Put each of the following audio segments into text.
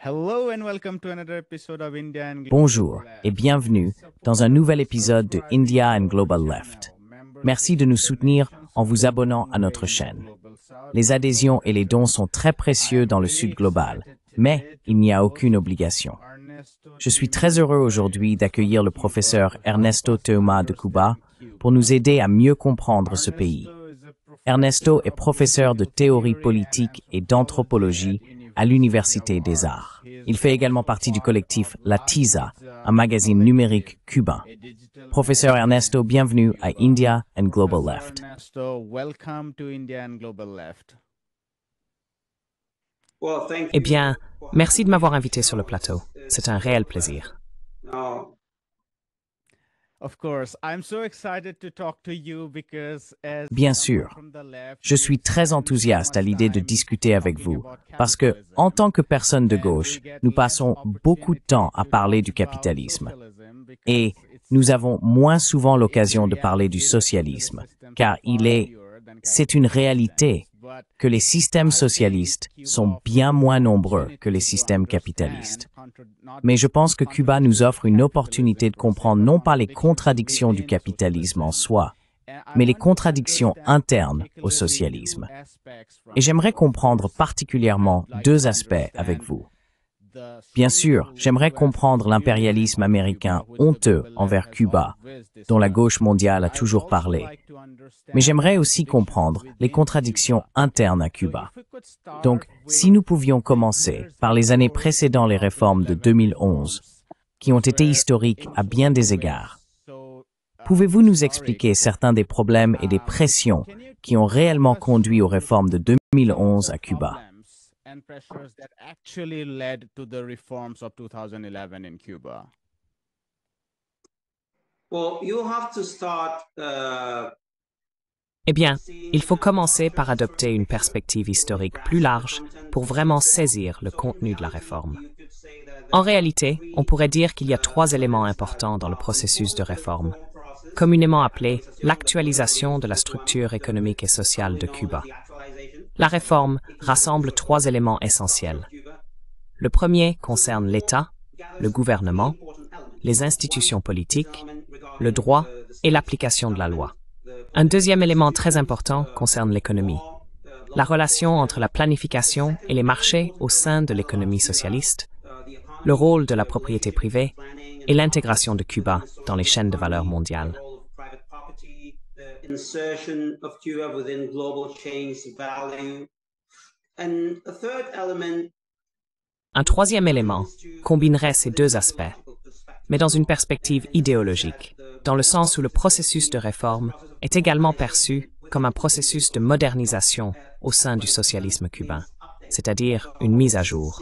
Hello and welcome to another episode of India and Bonjour et bienvenue dans un nouvel épisode de India and Global Left. Merci de nous soutenir en vous abonnant à notre chaîne. Les adhésions et les dons sont très précieux dans le Sud global, mais il n'y a aucune obligation. Je suis très heureux aujourd'hui d'accueillir le professeur Ernesto Teuma de Cuba pour nous aider à mieux comprendre ce pays. Ernesto est professeur de théorie politique et d'anthropologie à l'Université des Arts. Il fait également partie du collectif La Tiza, un magazine numérique cubain. Professeur Ernesto, bienvenue à India and Global Left. Eh bien, merci de m'avoir invité sur le plateau. C'est un réel plaisir. Bien sûr, je suis très enthousiaste à l'idée de discuter avec vous, parce que, en tant que personne de gauche, nous passons beaucoup de temps à parler du capitalisme. Et nous avons moins souvent l'occasion de parler du socialisme, car c'est une réalité que les systèmes socialistes sont bien moins nombreux que les systèmes capitalistes. Mais je pense que Cuba nous offre une opportunité de comprendre non pas les contradictions du capitalisme en soi, mais les contradictions internes au socialisme. Et j'aimerais comprendre particulièrement deux aspects avec vous. Bien sûr, j'aimerais comprendre l'impérialisme américain honteux envers Cuba, dont la gauche mondiale a toujours parlé. Mais j'aimerais aussi comprendre les contradictions internes à Cuba. Donc, si nous pouvions commencer par les années précédant les réformes de 2011, qui ont été historiques à bien des égards, pouvez-vous nous expliquer certains des problèmes et des pressions qui ont réellement conduit aux réformes de 2011 à Cuba? Eh bien, il faut commencer par adopter une perspective historique plus large pour vraiment saisir le contenu de la réforme. En réalité, on pourrait dire qu'il y a trois éléments importants dans le processus de réforme, communément appelé l'actualisation de la structure économique et sociale de Cuba. La réforme rassemble trois éléments essentiels. Le premier concerne l'État, le gouvernement, les institutions politiques, le droit et l'application de la loi. Un deuxième élément très important concerne l'économie. La relation entre la planification et les marchés au sein de l'économie socialiste, le rôle de la propriété privée et l'intégration de Cuba dans les chaînes de valeur mondiales. Un troisième élément combinerait ces deux aspects, mais dans une perspective idéologique, dans le sens où le processus de réforme est également perçu comme un processus de modernisation au sein du socialisme cubain, c'est-à-dire une mise à jour.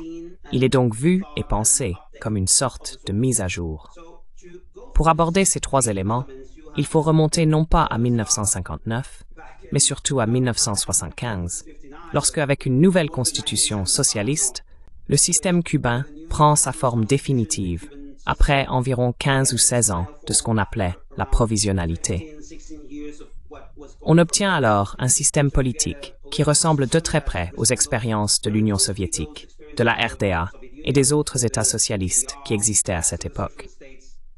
Il est donc vu et pensé comme une sorte de mise à jour. Pour aborder ces trois éléments, il faut remonter non pas à 1959, mais surtout à 1975, lorsque, avec une nouvelle constitution socialiste, le système cubain prend sa forme définitive, après environ 15 ou 16 ans de ce qu'on appelait la provisionnalité. On obtient alors un système politique qui ressemble de très près aux expériences de l'Union soviétique, de la RDA et des autres États socialistes qui existaient à cette époque.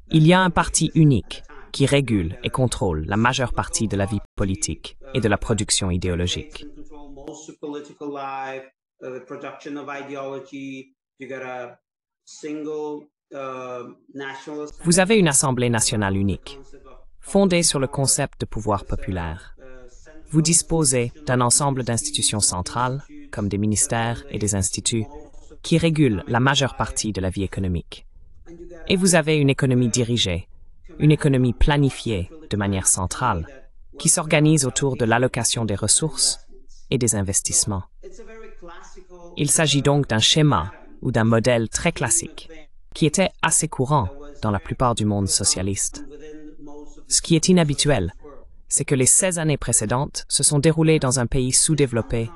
Il y a un parti unique qui régule et contrôle la majeure partie de la vie politique et de la production idéologique. Vous avez une Assemblée nationale unique, fondée sur le concept de pouvoir populaire. Vous disposez d'un ensemble d'institutions centrales, comme des ministères et des instituts, qui régulent la majeure partie de la vie économique. Et vous avez une économie dirigée, une économie planifiée de manière centrale, qui s'organise autour de l'allocation des ressources et des investissements. Il s'agit donc d'un schéma ou d'un modèle très classique, qui était assez courant dans la plupart du monde socialiste. Ce qui est inhabituel, c'est que les 16 années précédentes se sont déroulées dans un pays sous-développé,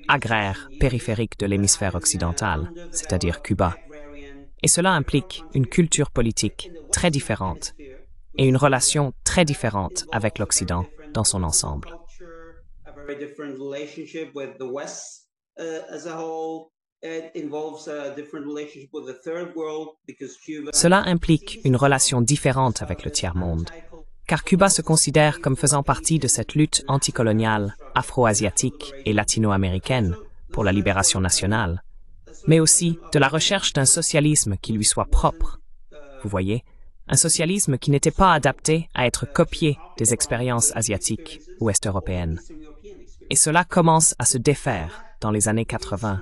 agraire, périphérique de l'hémisphère occidental, c'est-à-dire Cuba. Et cela implique une culture politique très différente et une relation très différente avec l'Occident dans son ensemble. Cela implique une relation différente avec le tiers-monde, car Cuba se considère comme faisant partie de cette lutte anticoloniale afro-asiatique et latino-américaine pour la libération nationale, mais aussi de la recherche d'un socialisme qui lui soit propre. Vous voyez, un socialisme qui n'était pas adapté à être copié des expériences asiatiques ou est-européennes. Et cela commence à se défaire dans les années 80,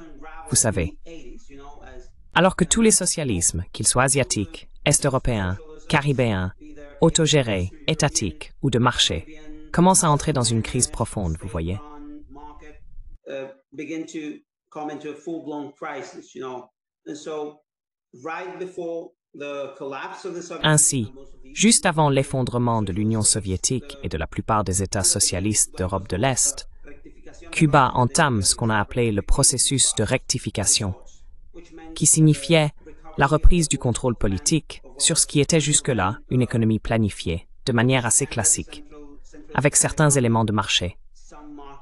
vous savez. Alors que tous les socialismes, qu'ils soient asiatiques, est-européens, caribéens, autogérés, étatiques ou de marché, commencent à entrer dans une crise profonde, vous voyez. Ainsi, juste avant l'effondrement de l'Union soviétique et de la plupart des États socialistes d'Europe de l'Est, Cuba entame ce qu'on a appelé le processus de rectification, qui signifiait la reprise du contrôle politique sur ce qui était jusque-là une économie planifiée, de manière assez classique, avec certains éléments de marché.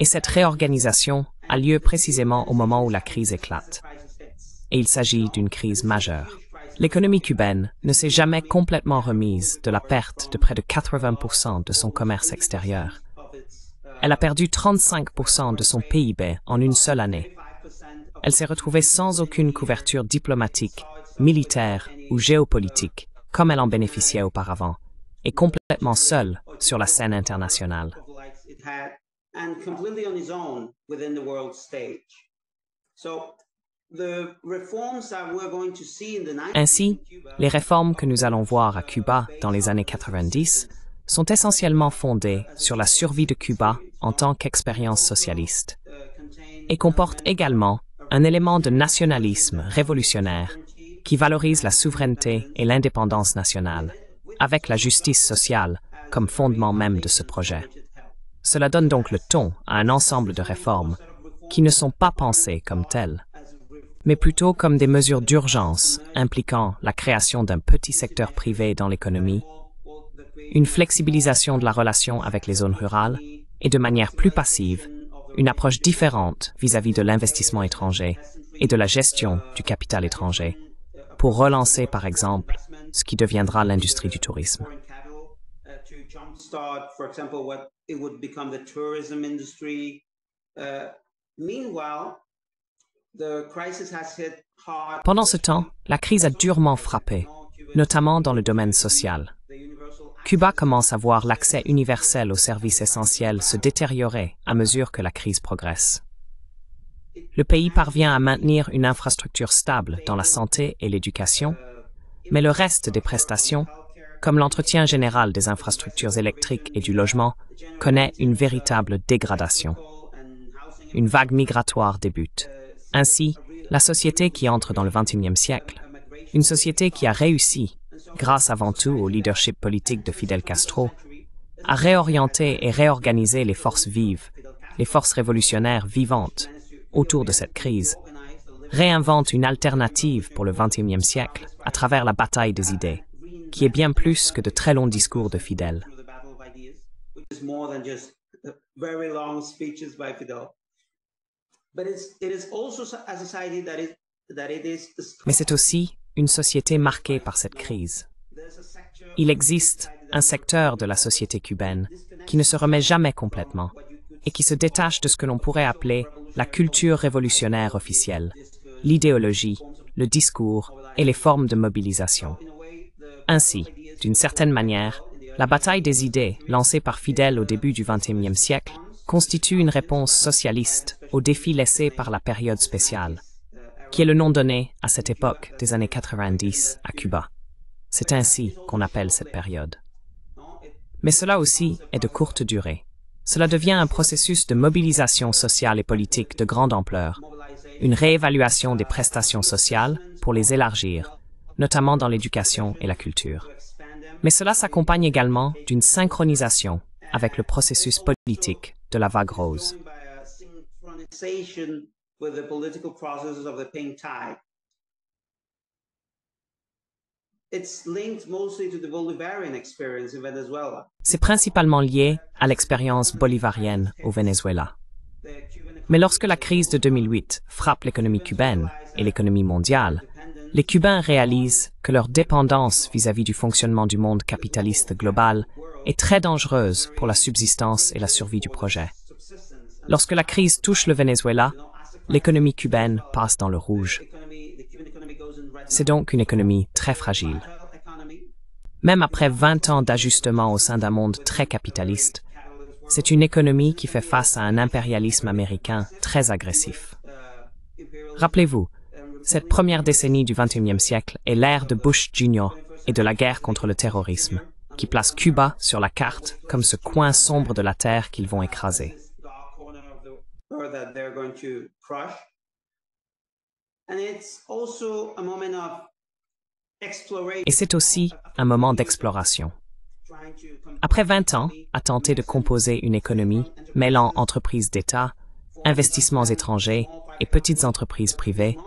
Et cette réorganisation a lieu précisément au moment où la crise éclate. Et il s'agit d'une crise majeure. L'économie cubaine ne s'est jamais complètement remise de la perte de près de 80% de son commerce extérieur. Elle a perdu 35% de son PIB en une seule année. Elle s'est retrouvée sans aucune couverture diplomatique, militaire ou géopolitique, comme elle en bénéficiait auparavant, et complètement seule sur la scène internationale. Ainsi, les réformes que nous allons voir à Cuba dans les années 90 sont essentiellement fondées sur la survie de Cuba en tant qu'expérience socialiste et comportent également un élément de nationalisme révolutionnaire qui valorise la souveraineté et l'indépendance nationale, avec la justice sociale comme fondement même de ce projet. Cela donne donc le ton à un ensemble de réformes qui ne sont pas pensées comme telles, mais plutôt comme des mesures d'urgence impliquant la création d'un petit secteur privé dans l'économie, une flexibilisation de la relation avec les zones rurales et de manière plus passive, une approche différente vis-à-vis de l'investissement étranger et de la gestion du capital étranger, pour relancer par exemple ce qui deviendra l'industrie du tourisme. Pendant ce temps, la crise a durement frappé, notamment dans le domaine social. Cuba commence à voir l'accès universel aux services essentiels se détériorer à mesure que la crise progresse. Le pays parvient à maintenir une infrastructure stable dans la santé et l'éducation, mais le reste des prestations, comme l'entretien général des infrastructures électriques et du logement, connaît une véritable dégradation. Une vague migratoire débute. Ainsi, la société qui entre dans le XXIe siècle, une société qui a réussi, grâce avant tout au leadership politique de Fidel Castro, à réorienter et réorganiser les forces vives, les forces révolutionnaires vivantes, autour de cette crise, réinvente une alternative pour le XXIe siècle à travers la bataille des idées, qui est bien plus que de très longs discours de Fidel. Mais c'est aussi une société marquée par cette crise. Il existe un secteur de la société cubaine qui ne se remet jamais complètement et qui se détache de ce que l'on pourrait appeler la culture révolutionnaire officielle, l'idéologie, le discours et les formes de mobilisation. Ainsi, d'une certaine manière, la bataille des idées lancée par Fidel au début du XXIe siècle constitue une réponse socialiste aux défis laissés par la période spéciale, qui est le nom donné à cette époque des années 90 à Cuba. C'est ainsi qu'on appelle cette période. Mais cela aussi est de courte durée. Cela devient un processus de mobilisation sociale et politique de grande ampleur, une réévaluation des prestations sociales pour les élargir, notamment dans l'éducation et la culture. Mais cela s'accompagne également d'une synchronisation avec le processus politique de la vague rose. C'est principalement lié à l'expérience bolivarienne au Venezuela. Mais lorsque la crise de 2008 frappe l'économie cubaine, et l'économie mondiale, les Cubains réalisent que leur dépendance vis-à-vis du fonctionnement du monde capitaliste global est très dangereuse pour la subsistance et la survie du projet. Lorsque la crise touche le Venezuela, l'économie cubaine passe dans le rouge. C'est donc une économie très fragile. Même après 20 ans d'ajustement au sein d'un monde très capitaliste, c'est une économie qui fait face à un impérialisme américain très agressif. Rappelez-vous, cette première décennie du XXIe siècle est l'ère de Bush Jr. et de la guerre contre le terrorisme, qui place Cuba sur la carte comme ce coin sombre de la Terre qu'ils vont écraser. Et c'est aussi un moment d'exploration. Après 20 ans à tenter de composer une économie mêlant entreprises d'État, investissements étrangers et petites entreprises privées,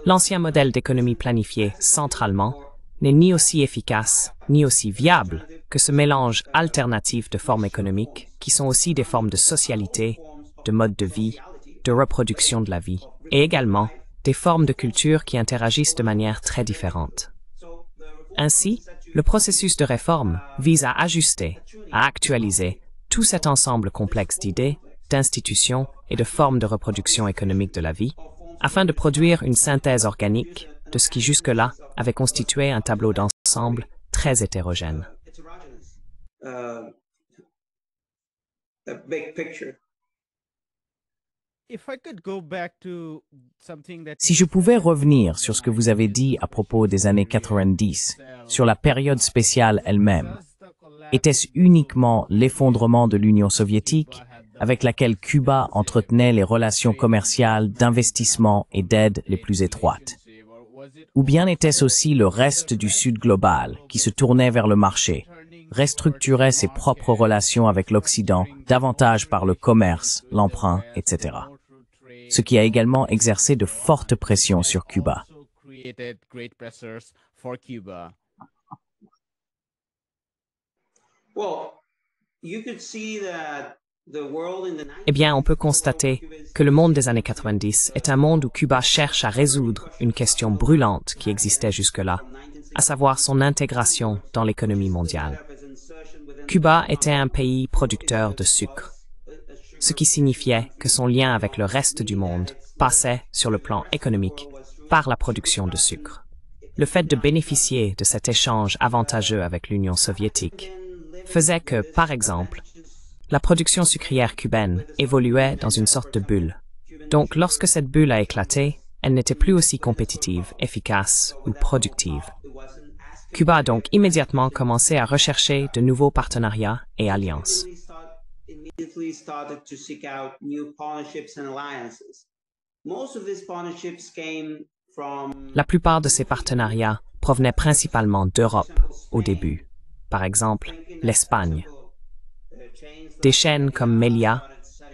l'ancien modèle d'économie planifiée centralement n'est ni aussi efficace ni aussi viable que ce mélange alternatif de formes économiques qui sont aussi des formes de socialité, de mode de vie, de reproduction de la vie, et également des formes de culture qui interagissent de manière très différente. Ainsi, le processus de réforme vise à ajuster, à actualiser tout cet ensemble complexe d'idées, d'institutions et de formes de reproduction économique de la vie, afin de produire une synthèse organique de ce qui jusque-là avait constitué un tableau d'ensemble très hétérogène. Si je pouvais revenir sur ce que vous avez dit à propos des années 90, sur la période spéciale elle-même, était-ce uniquement l'effondrement de l'Union soviétique avec laquelle Cuba entretenait les relations commerciales, d'investissement et d'aide les plus étroites? Ou bien était-ce aussi le reste du Sud global qui se tournait vers le marché, restructurait ses propres relations avec l'Occident davantage par le commerce, l'emprunt, etc., ce qui a également exercé de fortes pressions sur Cuba? Eh bien, on peut constater que le monde des années 90 est un monde où Cuba cherche à résoudre une question brûlante qui existait jusque-là, à savoir son intégration dans l'économie mondiale. Cuba était un pays producteur de sucre, ce qui signifiait que son lien avec le reste du monde passait, sur le plan économique, par la production de sucre. Le fait de bénéficier de cet échange avantageux avec l'Union soviétique faisait que, par exemple, la production sucrière cubaine évoluait dans une sorte de bulle. Donc, lorsque cette bulle a éclaté, elle n'était plus aussi compétitive, efficace ou productive. Cuba a donc immédiatement commencé à rechercher de nouveaux partenariats et alliances. La plupart de ces partenariats provenaient principalement d'Europe au début. Par exemple, l'Espagne. Des chaînes comme Melia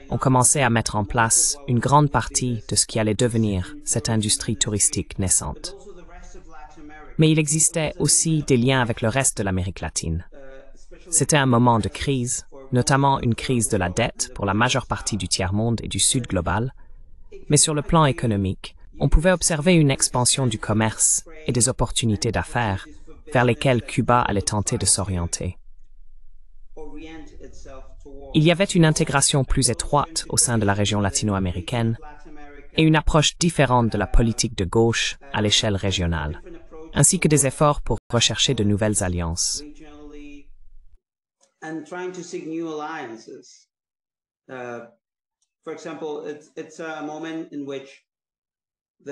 ont commencé à mettre en place une grande partie de ce qui allait devenir cette industrie touristique naissante. Mais il existait aussi des liens avec le reste de l'Amérique latine. C'était un moment de crise, notamment une crise de la dette pour la majeure partie du tiers-monde et du Sud global, mais sur le plan économique, on pouvait observer une expansion du commerce et des opportunités d'affaires vers lesquelles Cuba allait tenter de s'orienter. Il y avait une intégration plus étroite au sein de la région latino-américaine et une approche différente de la politique de gauche à l'échelle régionale, ainsi que des efforts pour rechercher de nouvelles alliances.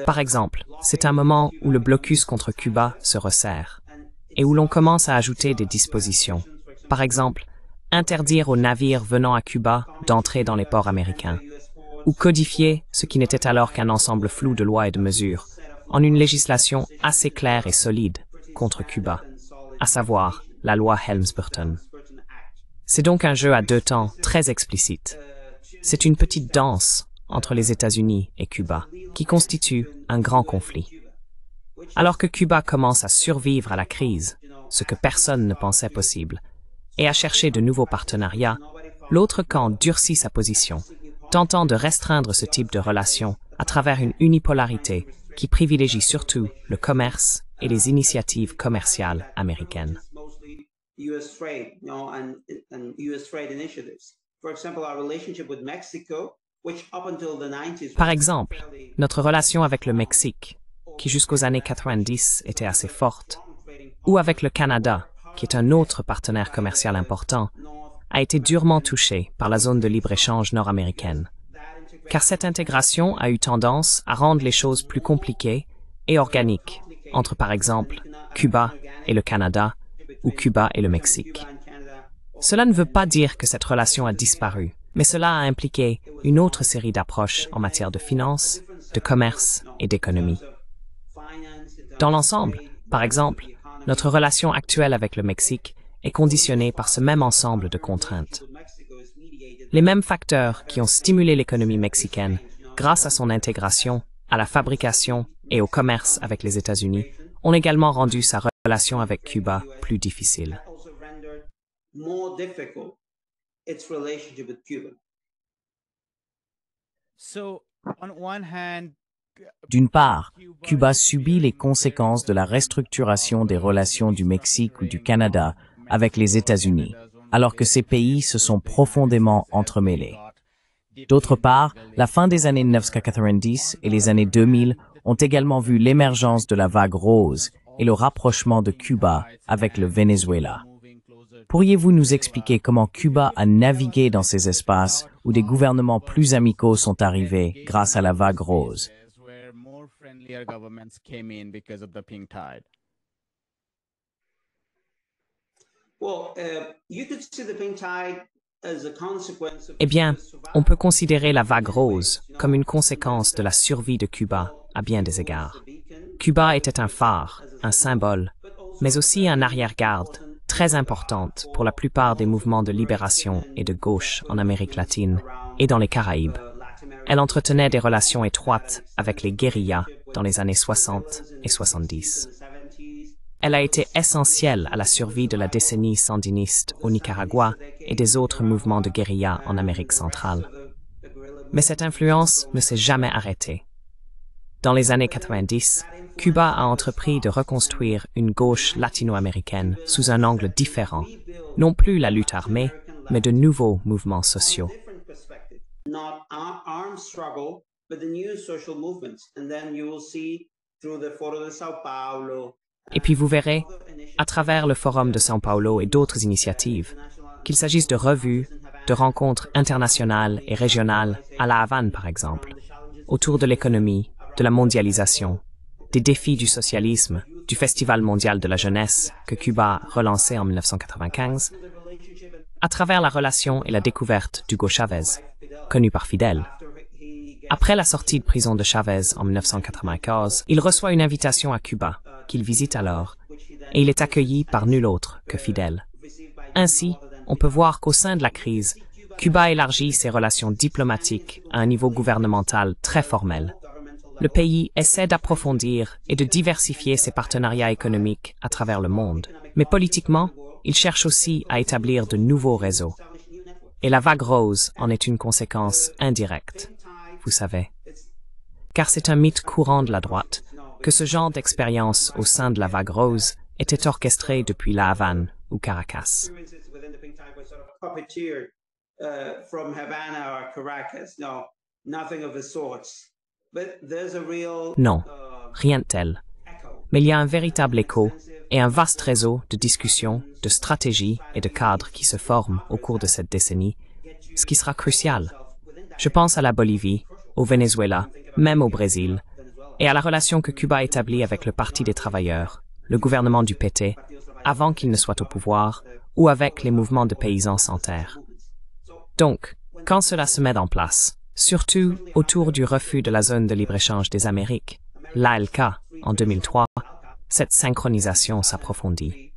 Par exemple, c'est un moment où le blocus contre Cuba se resserre et où l'on commence à ajouter des dispositions. Par exemple, interdire aux navires venant à Cuba d'entrer dans les ports américains, ou codifier ce qui n'était alors qu'un ensemble flou de lois et de mesures, en une législation assez claire et solide contre Cuba, à savoir la loi Helms-Burton. C'est donc un jeu à deux temps très explicite. C'est une petite danse entre les États-Unis et Cuba, qui constitue un grand conflit. Alors que Cuba commence à survivre à la crise, ce que personne ne pensait possible, et à chercher de nouveaux partenariats, l'autre camp durcit sa position, tentant de restreindre ce type de relation à travers une unipolarité qui privilégie surtout le commerce et les initiatives commerciales américaines. US trade, and US trade initiatives. For example, our relationship with Mexico, which up until the 90s. Par exemple, notre relation avec le Mexique, qui jusqu'aux années 90 était assez forte, ou avec le Canada, qui est un autre partenaire commercial important, a été durement touchée par la zone de libre-échange nord-américaine, car cette intégration a eu tendance à rendre les choses plus compliquées et organiques entre, par exemple, Cuba et le Canada, ou Cuba et le Mexique. Cela ne veut pas dire que cette relation a disparu, mais cela a impliqué une autre série d'approches en matière de finance, de commerce et d'économie. Dans l'ensemble, par exemple, notre relation actuelle avec le Mexique est conditionnée par ce même ensemble de contraintes. Les mêmes facteurs qui ont stimulé l'économie mexicaine grâce à son intégration, à la fabrication et au commerce avec les États-Unis ont également rendu sa relation avec Cuba plus difficile. D'une part, Cuba subit les conséquences de la restructuration des relations du Mexique ou du Canada avec les États-Unis, alors que ces pays se sont profondément entremêlés. D'autre part, la fin des années 1990 et les années 2000 ont également vu l'émergence de la vague rose et le rapprochement de Cuba avec le Venezuela. Pourriez-vous nous expliquer comment Cuba a navigué dans ces espaces où des gouvernements plus amicaux sont arrivés grâce à la vague rose? Eh bien, on peut considérer la vague rose comme une conséquence de la survie de Cuba à bien des égards. Cuba était un phare, un symbole, mais aussi un arrière-garde très importante pour la plupart des mouvements de libération et de gauche en Amérique latine et dans les Caraïbes. Elle entretenait des relations étroites avec les guérillas dans les années 60 et 70. Elle a été essentielle à la survie de la décennie sandiniste au Nicaragua et des autres mouvements de guérilla en Amérique centrale. Mais cette influence ne s'est jamais arrêtée. Dans les années 90, Cuba a entrepris de reconstruire une gauche latino-américaine sous un angle différent, non plus la lutte armée, mais de nouveaux mouvements sociaux. Et puis vous verrez, à travers le Forum de São Paulo et d'autres initiatives, qu'il s'agisse de revues, de rencontres internationales et régionales à La Havane par exemple, autour de l'économie, de la mondialisation, des défis du socialisme, du Festival mondial de la jeunesse que Cuba a relancé en 1995, à travers la relation et la découverte d'Hugo Chavez, connu par Fidel. Après la sortie de prison de Chavez en 1995, il reçoit une invitation à Cuba, qu'il visite alors, et il est accueilli par nul autre que Fidel. Ainsi, on peut voir qu'au sein de la crise, Cuba élargit ses relations diplomatiques à un niveau gouvernemental très formel. Le pays essaie d'approfondir et de diversifier ses partenariats économiques à travers le monde, mais politiquement, il cherche aussi à établir de nouveaux réseaux. Et la vague rose en est une conséquence indirecte, vous savez. Car c'est un mythe courant de la droite que ce genre d'expérience au sein de la vague rose était orchestré depuis La Havane ou Caracas. Non, rien de tel. Mais il y a un véritable écho et un vaste réseau de discussions, de stratégies et de cadres qui se forment au cours de cette décennie, ce qui sera crucial. Je pense à la Bolivie, au Venezuela, même au Brésil, et à la relation que Cuba établit avec le Parti des travailleurs, le gouvernement du PT, avant qu'il ne soit au pouvoir, ou avec les mouvements de paysans sans terre. Donc, quand cela se met en place, surtout autour du refus de la zone de libre-échange des Amériques, l'ALK, en 2003, cette synchronisation s'approfondit.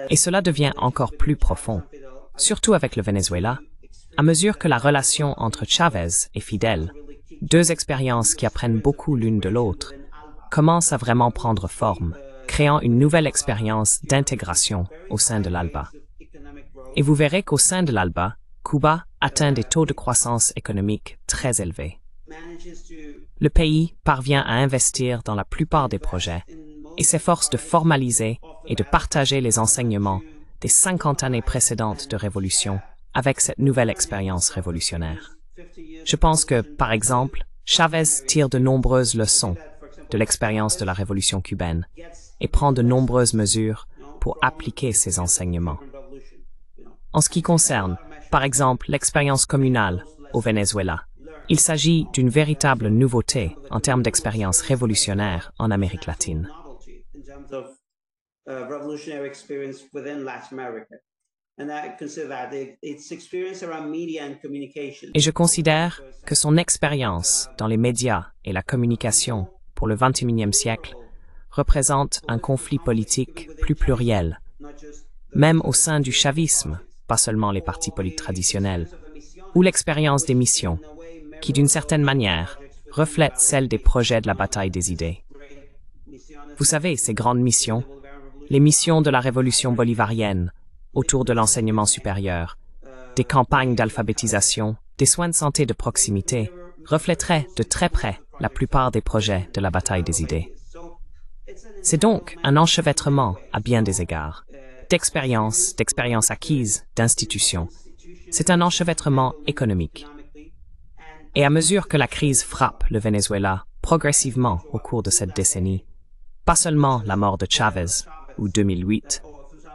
Et cela devient encore plus profond, surtout avec le Venezuela, à mesure que la relation entre Chavez et Fidel, deux expériences qui apprennent beaucoup l'une de l'autre, commence à vraiment prendre forme, créant une nouvelle expérience d'intégration au sein de l'ALBA. Et vous verrez qu'au sein de l'ALBA, Cuba atteint des taux de croissance économique très élevés. Le pays parvient à investir dans la plupart des projets et s'efforce de formaliser et de partager les enseignements des 50 années précédentes de révolution avec cette nouvelle expérience révolutionnaire. Je pense que, par exemple, Chavez tire de nombreuses leçons de l'expérience de la révolution cubaine et prend de nombreuses mesures pour appliquer ces enseignements. En ce qui concerne, par exemple, l'expérience communale au Venezuela, il s'agit d'une véritable nouveauté en termes d'expérience révolutionnaire en Amérique latine. Et je considère que son expérience dans les médias et la communication pour le XXIe siècle représente un conflit politique plus pluriel, même au sein du chavisme, pas seulement les partis politiques traditionnels, ou l'expérience des missions, qui d'une certaine manière reflète celle des projets de la bataille des idées. Vous savez, ces grandes missions, les missions de la révolution bolivarienne, autour de l'enseignement supérieur, des campagnes d'alphabétisation, des soins de santé de proximité, reflèteraient de très près la plupart des projets de la bataille des idées. C'est donc un enchevêtrement à bien des égards, d'expériences acquises, d'institutions. C'est un enchevêtrement économique. Et à mesure que la crise frappe le Venezuela progressivement au cours de cette décennie, pas seulement la mort de Chavez ou 2008,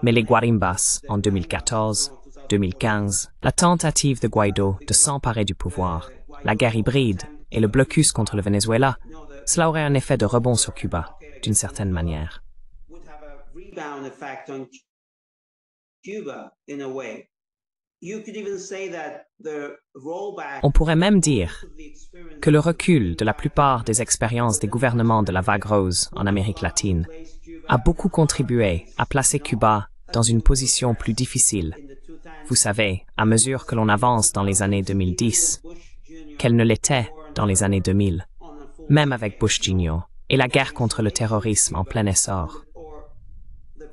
mais les Guarimbas en 2014, 2015, la tentative de Guaido de s'emparer du pouvoir, la guerre hybride et le blocus contre le Venezuela, cela aurait un effet de rebond sur Cuba, d'une certaine manière. On pourrait même dire que le recul de la plupart des expériences des gouvernements de la vague rose en Amérique latine a beaucoup contribué à placer Cuba dans une position plus difficile. Vous savez, à mesure que l'on avance dans les années 2010, qu'elle ne l'était dans les années 2000, même avec Bush Jr. et la guerre contre le terrorisme en plein essor.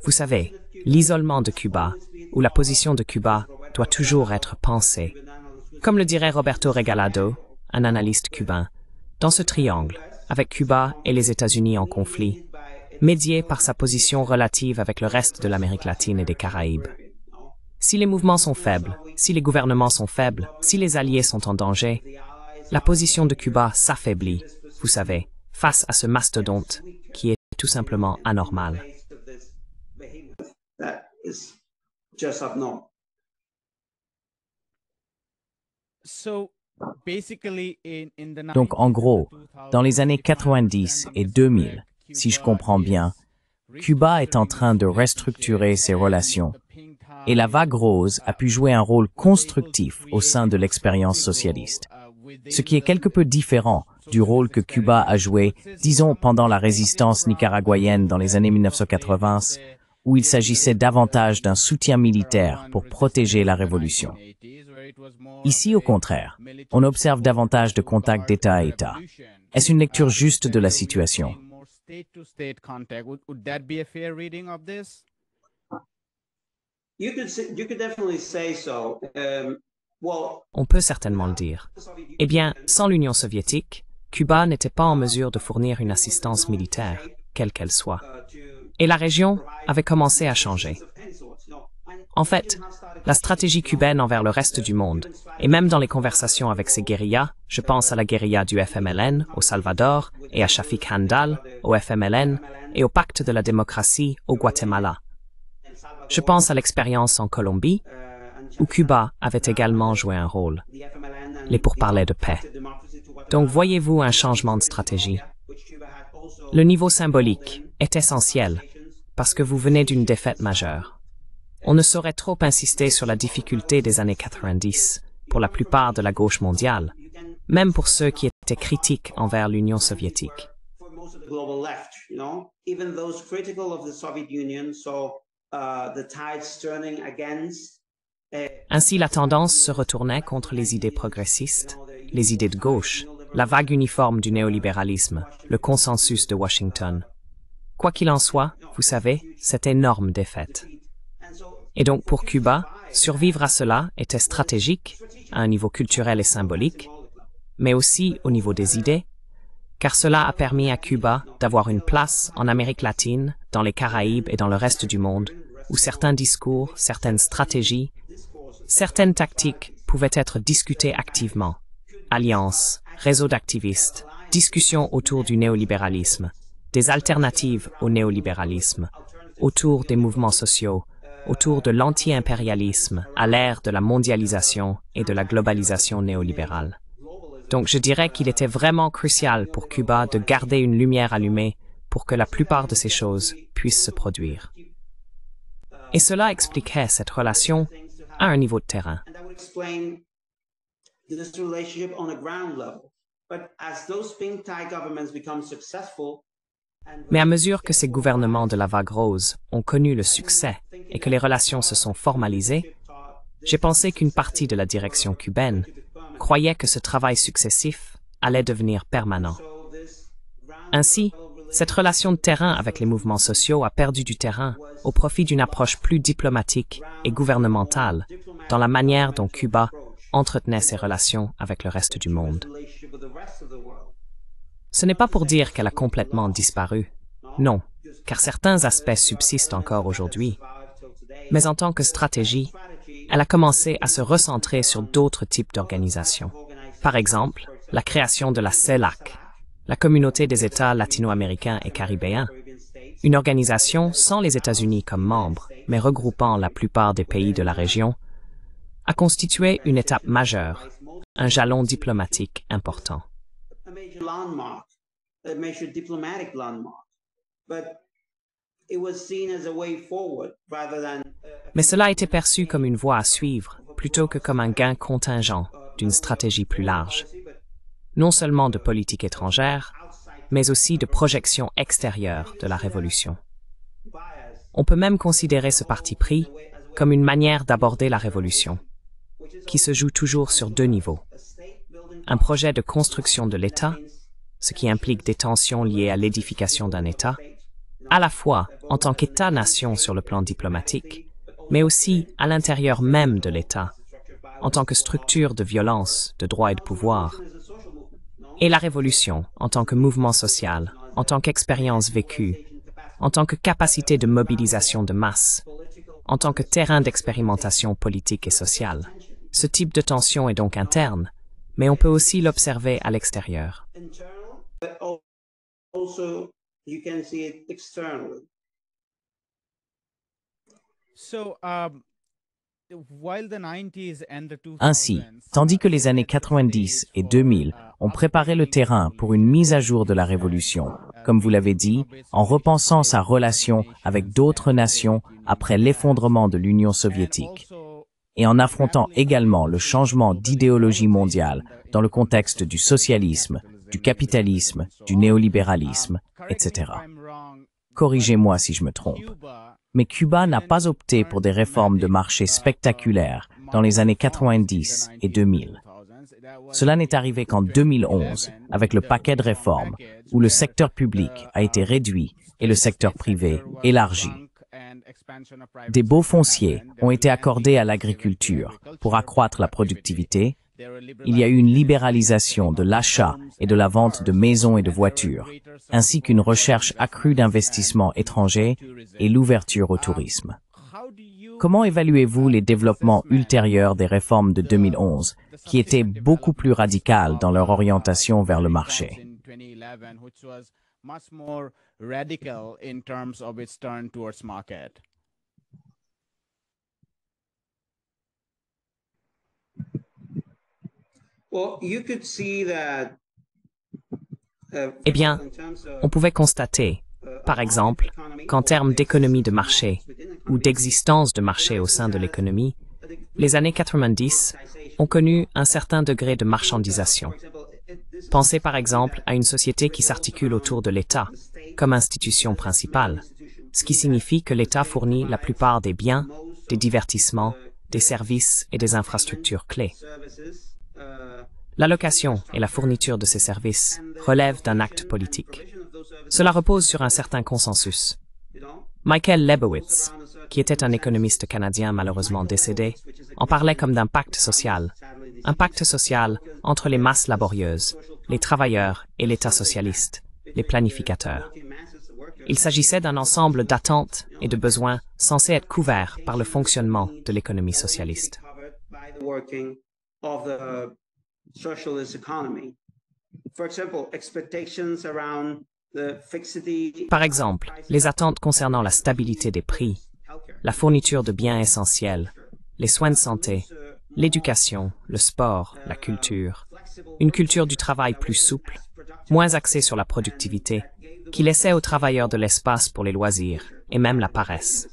Vous savez, l'isolement de Cuba, ou la position de Cuba, doit toujours être pensée. Comme le dirait Roberto Regalado, un analyste cubain, dans ce triangle, avec Cuba et les États-Unis en conflit, médié par sa position relative avec le reste de l'Amérique latine et des Caraïbes. Si les mouvements sont faibles, si les gouvernements sont faibles, si les alliés sont en danger, la position de Cuba s'affaiblit, vous savez, face à ce mastodonte qui est tout simplement anormal. Donc en gros, dans les années 90 et 2000, si je comprends bien, Cuba est en train de restructurer ses relations et la vague rose a pu jouer un rôle constructif au sein de l'expérience socialiste, ce qui est quelque peu différent du rôle que Cuba a joué, disons, pendant la résistance nicaraguayenne dans les années 1980, où il s'agissait davantage d'un soutien militaire pour protéger la révolution. Ici, au contraire, on observe davantage de contacts d'État à État. Est-ce une lecture juste de la situation? On peut certainement le dire. Eh bien, sans l'Union soviétique, Cuba n'était pas en mesure de fournir une assistance militaire, quelle qu'elle soit. Et la région avait commencé à changer. En fait, la stratégie cubaine envers le reste du monde, et même dans les conversations avec ses guérillas, je pense à la guérilla du FMLN au Salvador et à Shafiq Handal au FMLN et au Pacte de la démocratie au Guatemala. Je pense à l'expérience en Colombie, où Cuba avait également joué un rôle, les pourparlers de paix. Donc voyez-vous un changement de stratégie. Le niveau symbolique est essentiel parce que vous venez d'une défaite majeure. On ne saurait trop insister sur la difficulté des années 90 pour la plupart de la gauche mondiale, même pour ceux qui étaient critiques envers l'Union soviétique. Ainsi, la tendance se retournait contre les idées progressistes, les idées de gauche, la vague uniforme du néolibéralisme, le consensus de Washington. Quoi qu'il en soit, vous savez, cette énorme défaite. Et donc pour Cuba, survivre à cela était stratégique, à un niveau culturel et symbolique, mais aussi au niveau des idées, car cela a permis à Cuba d'avoir une place en Amérique latine, dans les Caraïbes et dans le reste du monde, où certains discours, certaines stratégies, certaines tactiques pouvaient être discutées activement. Alliances, réseaux d'activistes, discussions autour du néolibéralisme, des alternatives au néolibéralisme, autour des mouvements sociaux, autour de l'anti-impérialisme à l'ère de la mondialisation et de la globalisation néolibérale. Donc je dirais qu'il était vraiment crucial pour Cuba de garder une lumière allumée pour que la plupart de ces choses puissent se produire. Et cela expliquerait cette relation à un niveau de terrain. Mais à mesure que ces gouvernements de la vague rose ont connu le succès et que les relations se sont formalisées, j'ai pensé qu'une partie de la direction cubaine croyait que ce travail successif allait devenir permanent. Ainsi, cette relation de terrain avec les mouvements sociaux a perdu du terrain au profit d'une approche plus diplomatique et gouvernementale dans la manière dont Cuba entretenait ses relations avec le reste du monde. Ce n'est pas pour dire qu'elle a complètement disparu, non, car certains aspects subsistent encore aujourd'hui, mais en tant que stratégie, elle a commencé à se recentrer sur d'autres types d'organisations. Par exemple, la création de la CELAC, la Communauté des États latino-américains et caribéens, une organisation sans les États-Unis comme membres, mais regroupant la plupart des pays de la région, a constitué une étape majeure, un jalon diplomatique important. Mais cela a été perçu comme une voie à suivre, plutôt que comme un gain contingent d'une stratégie plus large, non seulement de politique étrangère, mais aussi de projection extérieure de la révolution. On peut même considérer ce parti pris comme une manière d'aborder la révolution, qui se joue toujours sur deux niveaux. Un projet de construction de l'État, ce qui implique des tensions liées à l'édification d'un État, à la fois en tant qu'État-nation sur le plan diplomatique, mais aussi à l'intérieur même de l'État, en tant que structure de violence, de droit et de pouvoir, et la révolution en tant que mouvement social, en tant qu'expérience vécue, en tant que capacité de mobilisation de masse, en tant que terrain d'expérimentation politique et sociale. Ce type de tension est donc interne, mais on peut aussi l'observer à l'extérieur. Ainsi, tandis que les années 90 et 2000 ont préparé le terrain pour une mise à jour de la révolution, comme vous l'avez dit, en repensant sa relation avec d'autres nations après l'effondrement de l'Union soviétique, et en affrontant également le changement d'idéologie mondiale dans le contexte du socialisme, du capitalisme, du néolibéralisme, etc. Corrigez-moi si je me trompe. Mais Cuba n'a pas opté pour des réformes de marché spectaculaires dans les années 90 et 2000. Cela n'est arrivé qu'en 2011, avec le paquet de réformes, où le secteur public a été réduit et le secteur privé élargi. Des baux fonciers ont été accordés à l'agriculture pour accroître la productivité. Il y a eu une libéralisation de l'achat et de la vente de maisons et de voitures, ainsi qu'une recherche accrue d'investissements étrangers et l'ouverture au tourisme. Comment évaluez-vous les développements ultérieurs des réformes de 2011, qui étaient beaucoup plus radicales dans leur orientation vers le marché? Eh bien, on pouvait constater, par exemple, qu'en termes d'économie de marché ou d'existence de marché au sein de l'économie, les années 90 ont connu un certain degré de marchandisation. Pensez par exemple à une société qui s'articule autour de l'État comme institution principale, ce qui signifie que l'État fournit la plupart des biens, des divertissements, des services et des infrastructures clés. L'allocation et la fourniture de ces services relèvent d'un acte politique. Cela repose sur un certain consensus. Michael Lebowitz, qui était un économiste canadien malheureusement décédé, en parlait comme d'un pacte social entre les masses laborieuses, les travailleurs et l'État socialiste, les planificateurs. Il s'agissait d'un ensemble d'attentes et de besoins censés être couverts par le fonctionnement de l'économie socialiste. Par exemple, les attentes concernant la stabilité des prix, la fourniture de biens essentiels, les soins de santé, l'éducation, le sport, la culture, une culture du travail plus souple, moins axée sur la productivité, qui laissait aux travailleurs de l'espace pour les loisirs et même la paresse.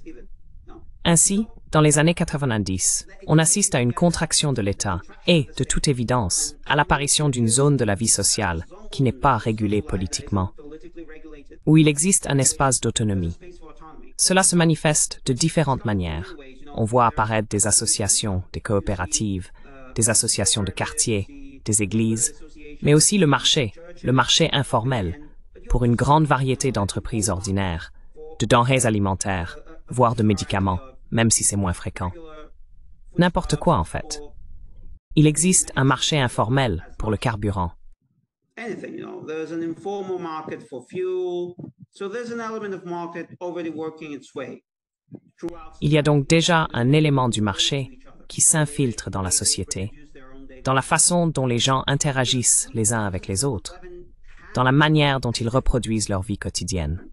Ainsi, dans les années 90, on assiste à une contraction de l'État et, de toute évidence, à l'apparition d'une zone de la vie sociale qui n'est pas régulée politiquement, où il existe un espace d'autonomie. Cela se manifeste de différentes manières. On voit apparaître des associations, des coopératives, des associations de quartier, des églises, mais aussi le marché informel, pour une grande variété d'entreprises ordinaires, de denrées alimentaires, voire de médicaments, même si c'est moins fréquent. N'importe quoi, en fait. Il existe un marché informel pour le carburant. Il y a donc déjà un élément du marché qui s'infiltre dans la société, dans la façon dont les gens interagissent les uns avec les autres, dans la manière dont ils reproduisent leur vie quotidienne.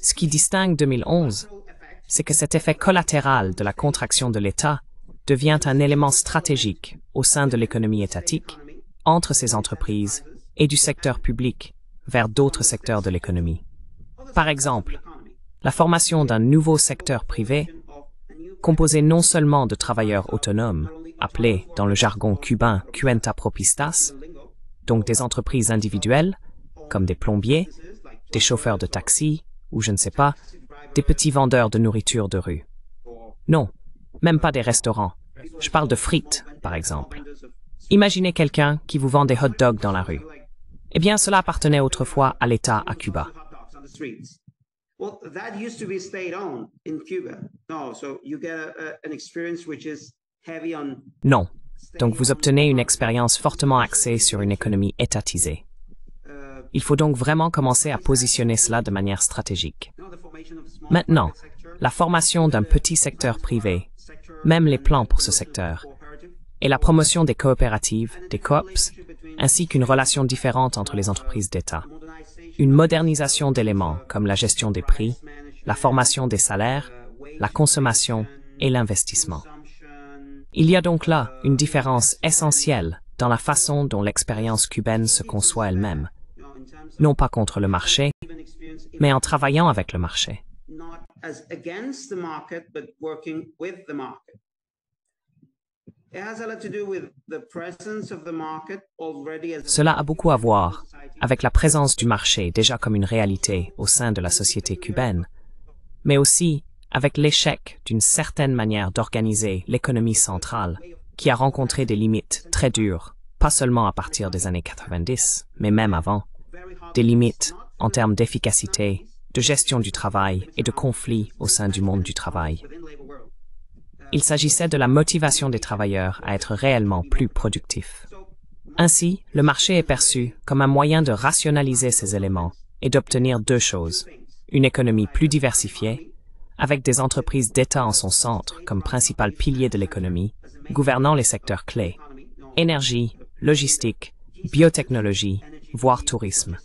Ce qui distingue 2011, c'est que cet effet collatéral de la contraction de l'État devient un élément stratégique au sein de l'économie étatique, entre ces entreprises et du secteur public vers d'autres secteurs de l'économie. Par exemple, la formation d'un nouveau secteur privé, composé non seulement de travailleurs autonomes, appelés dans le jargon cubain cuenta propistas, donc des entreprises individuelles, comme des plombiers, des chauffeurs de taxi, ou je ne sais pas, des petits vendeurs de nourriture de rue. Non, même pas des restaurants. Je parle de frites, par exemple. Imaginez quelqu'un qui vous vend des hot dogs dans la rue. Eh bien, cela appartenait autrefois à l'État à Cuba. Non. Donc vous obtenez une expérience fortement axée sur une économie étatisée. Il faut donc vraiment commencer à positionner cela de manière stratégique. Maintenant, la formation d'un petit secteur privé, même les plans pour ce secteur, et la promotion des coopératives, des coops, ainsi qu'une relation différente entre les entreprises d'État. Une modernisation d'éléments comme la gestion des prix, la formation des salaires, la consommation et l'investissement. Il y a donc là une différence essentielle dans la façon dont l'expérience cubaine se conçoit elle-même, non pas contre le marché, mais en travaillant avec le marché. Cela a beaucoup à voir avec la présence du marché déjà comme une réalité au sein de la société cubaine, mais aussi avec l'échec d'une certaine manière d'organiser l'économie centrale, qui a rencontré des limites très dures, pas seulement à partir des années 90, mais même avant, des limites en termes d'efficacité, de gestion du travail et de conflits au sein du monde du travail. Il s'agissait de la motivation des travailleurs à être réellement plus productifs. Ainsi, le marché est perçu comme un moyen de rationaliser ces éléments et d'obtenir deux choses: une économie plus diversifiée, avec des entreprises d'État en son centre comme principal pilier de l'économie, gouvernant les secteurs clés: énergie, logistique, biotechnologie, voire tourisme.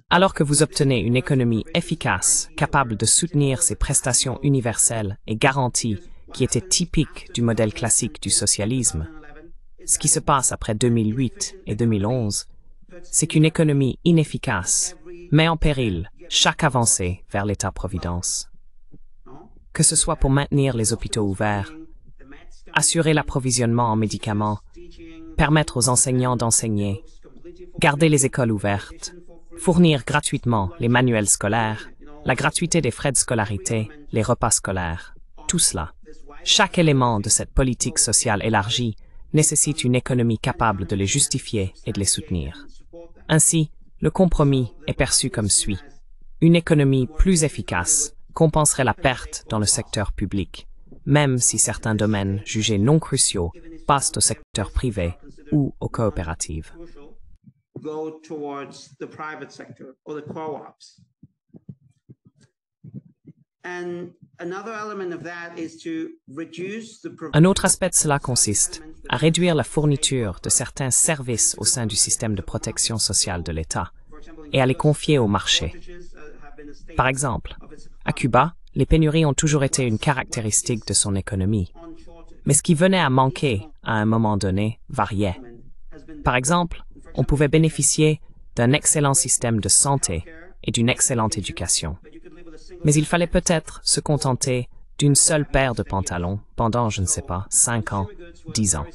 Alors que vous obtenez une économie efficace, capable de soutenir ces prestations universelles et garanties qui étaient typiques du modèle classique du socialisme, ce qui se passe après 2008 et 2011, c'est qu'une économie inefficace met en péril chaque avancée vers l'État-providence. Que ce soit pour maintenir les hôpitaux ouverts, assurer l'approvisionnement en médicaments, permettre aux enseignants d'enseigner, garder les écoles ouvertes, fournir gratuitement les manuels scolaires, la gratuité des frais de scolarité, les repas scolaires, tout cela. Chaque élément de cette politique sociale élargie nécessitent une économie capable de les justifier et de les soutenir. Ainsi, le compromis est perçu comme suit. Une économie plus efficace compenserait la perte dans le secteur public, même si certains domaines jugés non cruciaux passent au secteur privé ou aux coopératives. Go towards the private sector or the co-ops. And another element of that is to reduce the Un autre aspect de cela consiste à réduire la fourniture de certains services au sein du système de protection sociale de l'État et à les confier au marché. Par exemple, à Cuba, les pénuries ont toujours été une caractéristique de son économie, mais ce qui venait à manquer à un moment donné variait. Par exemple, on pouvait bénéficier d'un excellent système de santé et d'une excellente éducation. Mais il fallait peut-être se contenter d'une seule paire de pantalons pendant, je ne sais pas, 5 ans, 10 ans.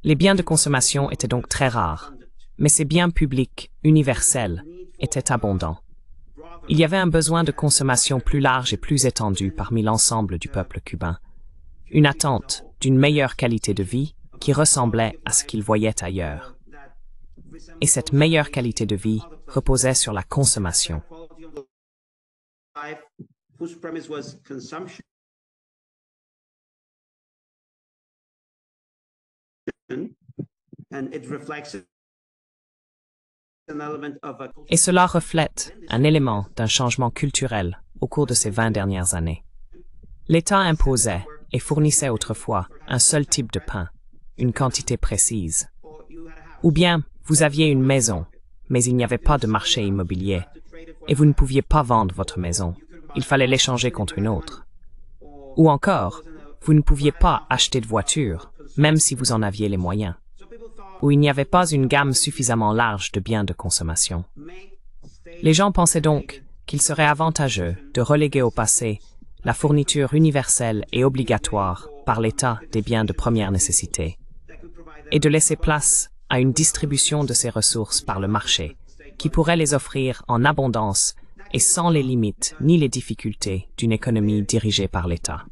Les biens de consommation étaient donc très rares, mais ces biens publics, universels, étaient abondants. Il y avait un besoin de consommation plus large et plus étendu parmi l'ensemble du peuple cubain. Une attente d'une meilleure qualité de vie qui ressemblait à ce qu'ils voyaient ailleurs. Et cette meilleure qualité de vie reposait sur la consommation. whose premise was consumption. And it reflects an element of a Et cela reflète un élément d'un changement culturel au cours de ces 20 dernières années. L'État imposait et fournissait autrefois un seul type de pain, une quantité précise. Ou bien, vous aviez une maison, mais il n'y avait pas de marché immobilier, et vous ne pouviez pas vendre votre maison. Il fallait l'échanger contre une autre. Ou encore, vous ne pouviez pas acheter de voiture, même si vous en aviez les moyens. Ou il n'y avait pas une gamme suffisamment large de biens de consommation. Les gens pensaient donc qu'il serait avantageux de reléguer au passé la fourniture universelle et obligatoire par l'État des biens de première nécessité, et de laisser place à une distribution de ces ressources par le marché, qui pourrait les offrir en abondance et sans les limites ni les difficultés d'une économie dirigée par l'État.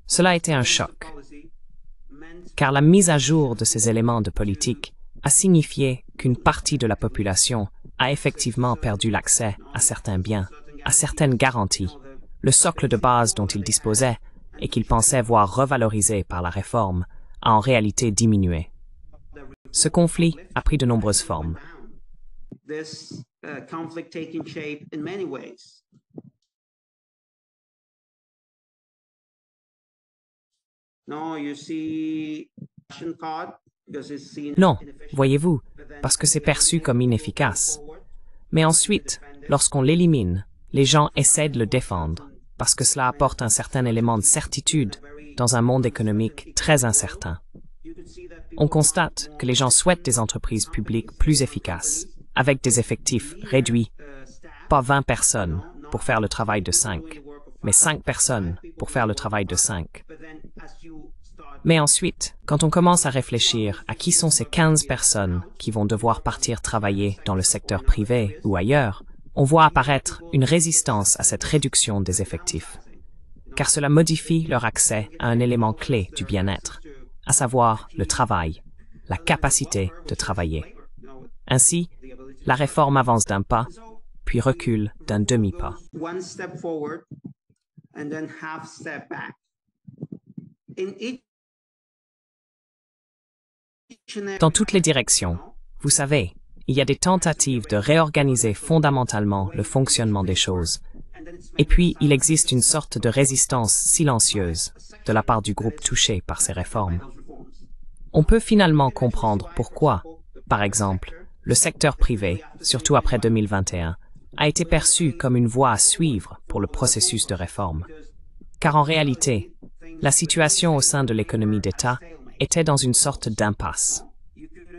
Cela était un choc, car la mise à jour de ces éléments de politique a signifié qu'une partie de la population a effectivement perdu l'accès à certains biens, à certaines garanties, le socle de base dont ils disposaient et qu'ils pensaient voir revalorisé par la réforme a en réalité diminué. Ce conflit a pris de nombreuses formes. this conflict taking shape in many ways. No, you see ration card because it's seen Non, inefficient. voyez-vous, parce que c'est perçu comme inefficace. Mais ensuite, lorsqu'on l'élimine, les gens essaient de le défendre, parce que cela apporte un certain élément de certitude dans un monde économique très incertain. On constate que les gens souhaitent des entreprises publiques plus efficaces, avec des effectifs réduits, pas 20 personnes pour faire le travail de 5, mais 5 personnes pour faire le travail de 5. Mais ensuite, quand on commence à réfléchir à qui sont ces 15 personnes qui vont devoir partir travailler dans le secteur privé ou ailleurs, on voit apparaître une résistance à cette réduction des effectifs, car cela modifie leur accès à un élément clé du bien-être, à savoir le travail, la capacité de travailler. Ainsi, la réforme avance d'un pas, puis recule d'un demi-pas. One step forward and then half step back. In each Dans toutes les directions, vous savez, il y a des tentatives de réorganiser fondamentalement le fonctionnement des choses. Et puis, il existe une sorte de résistance silencieuse de la part du groupe touché par ces réformes. On peut finalement comprendre pourquoi, par exemple, le secteur privé, surtout après 2021, a été perçu comme une voie à suivre pour le processus de réforme. Car en réalité, la situation au sein de l'économie d'État était dans une sorte d'impasse.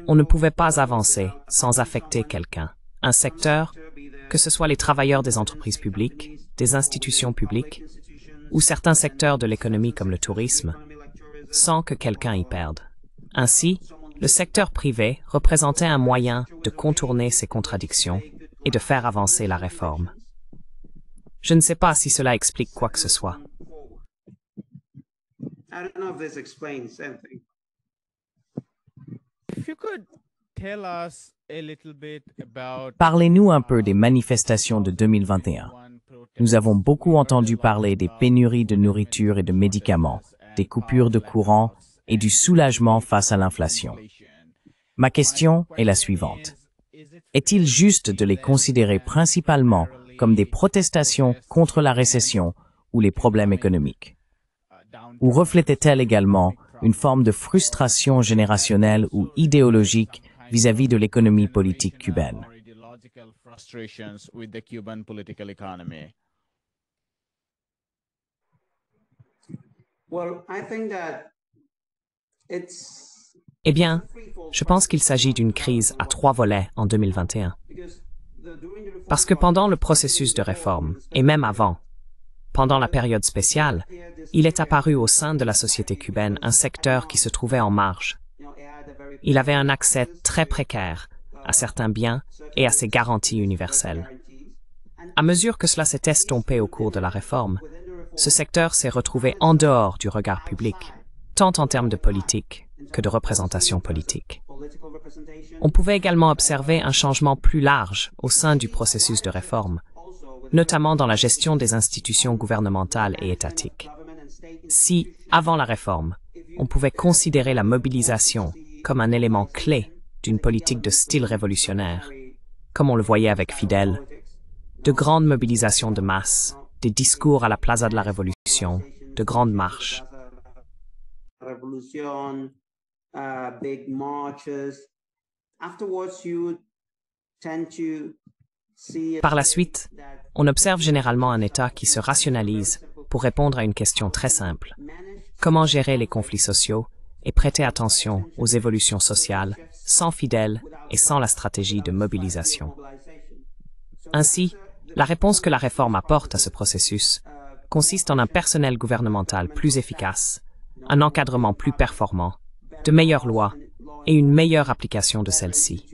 On ne pouvait pas avancer sans affecter quelqu'un, un secteur, que ce soit les travailleurs des entreprises publiques, des institutions publiques, ou certains secteurs de l'économie comme le tourisme, sans que quelqu'un y perde. Ainsi, le secteur privé représentait un moyen de contourner ces contradictions et de faire avancer la réforme. Je ne sais pas si cela explique quoi que ce soit. I don't know if this explains anything. If you could tell us a little bit about Parlez-nous un peu des manifestations de 2021. Nous avons beaucoup entendu parler des pénuries de nourriture et de médicaments, des coupures de courant et du soulagement face à l'inflation. Ma question est la suivante. Est-il juste de les considérer principalement comme des protestations contre la récession ou les problèmes économiques? Ou reflétait-elle également une forme de frustration générationnelle ou idéologique vis-à-vis de l'économie politique cubaine? Well, I think that it's Eh bien, je pense qu'il s'agit d'une crise à 3 volets en 2021. Parce que pendant le processus de réforme, et même avant, pendant la période spéciale, il est apparu au sein de la société cubaine un secteur qui se trouvait en marge. Il avait un accès très précaire à certains biens et à ses garanties universelles. À mesure que cela s'est estompé au cours de la réforme, ce secteur s'est retrouvé en dehors du regard public, tant en termes de politique que de représentation politique. On pouvait également observer un changement plus large au sein du processus de réforme, notamment dans la gestion des institutions gouvernementales et étatiques. Si, avant la réforme, on pouvait considérer la mobilisation comme un élément clé d'une politique de style révolutionnaire, comme on le voyait avec Fidel, de grandes mobilisations de masse, des discours à la Plaza de la Révolution, de grandes marches. Big marches. Afterwards, you tend to see Par la suite, on observe généralement un État qui se rationalise pour répondre à une question très simple. Comment gérer les conflits sociaux et prêter attention aux évolutions sociales sans Fidel et sans la stratégie de mobilisation. Ainsi, la réponse que la réforme apporte à ce processus consiste en un personnel gouvernemental plus efficace, un encadrement plus performant, de meilleures lois et une meilleure application de celles-ci,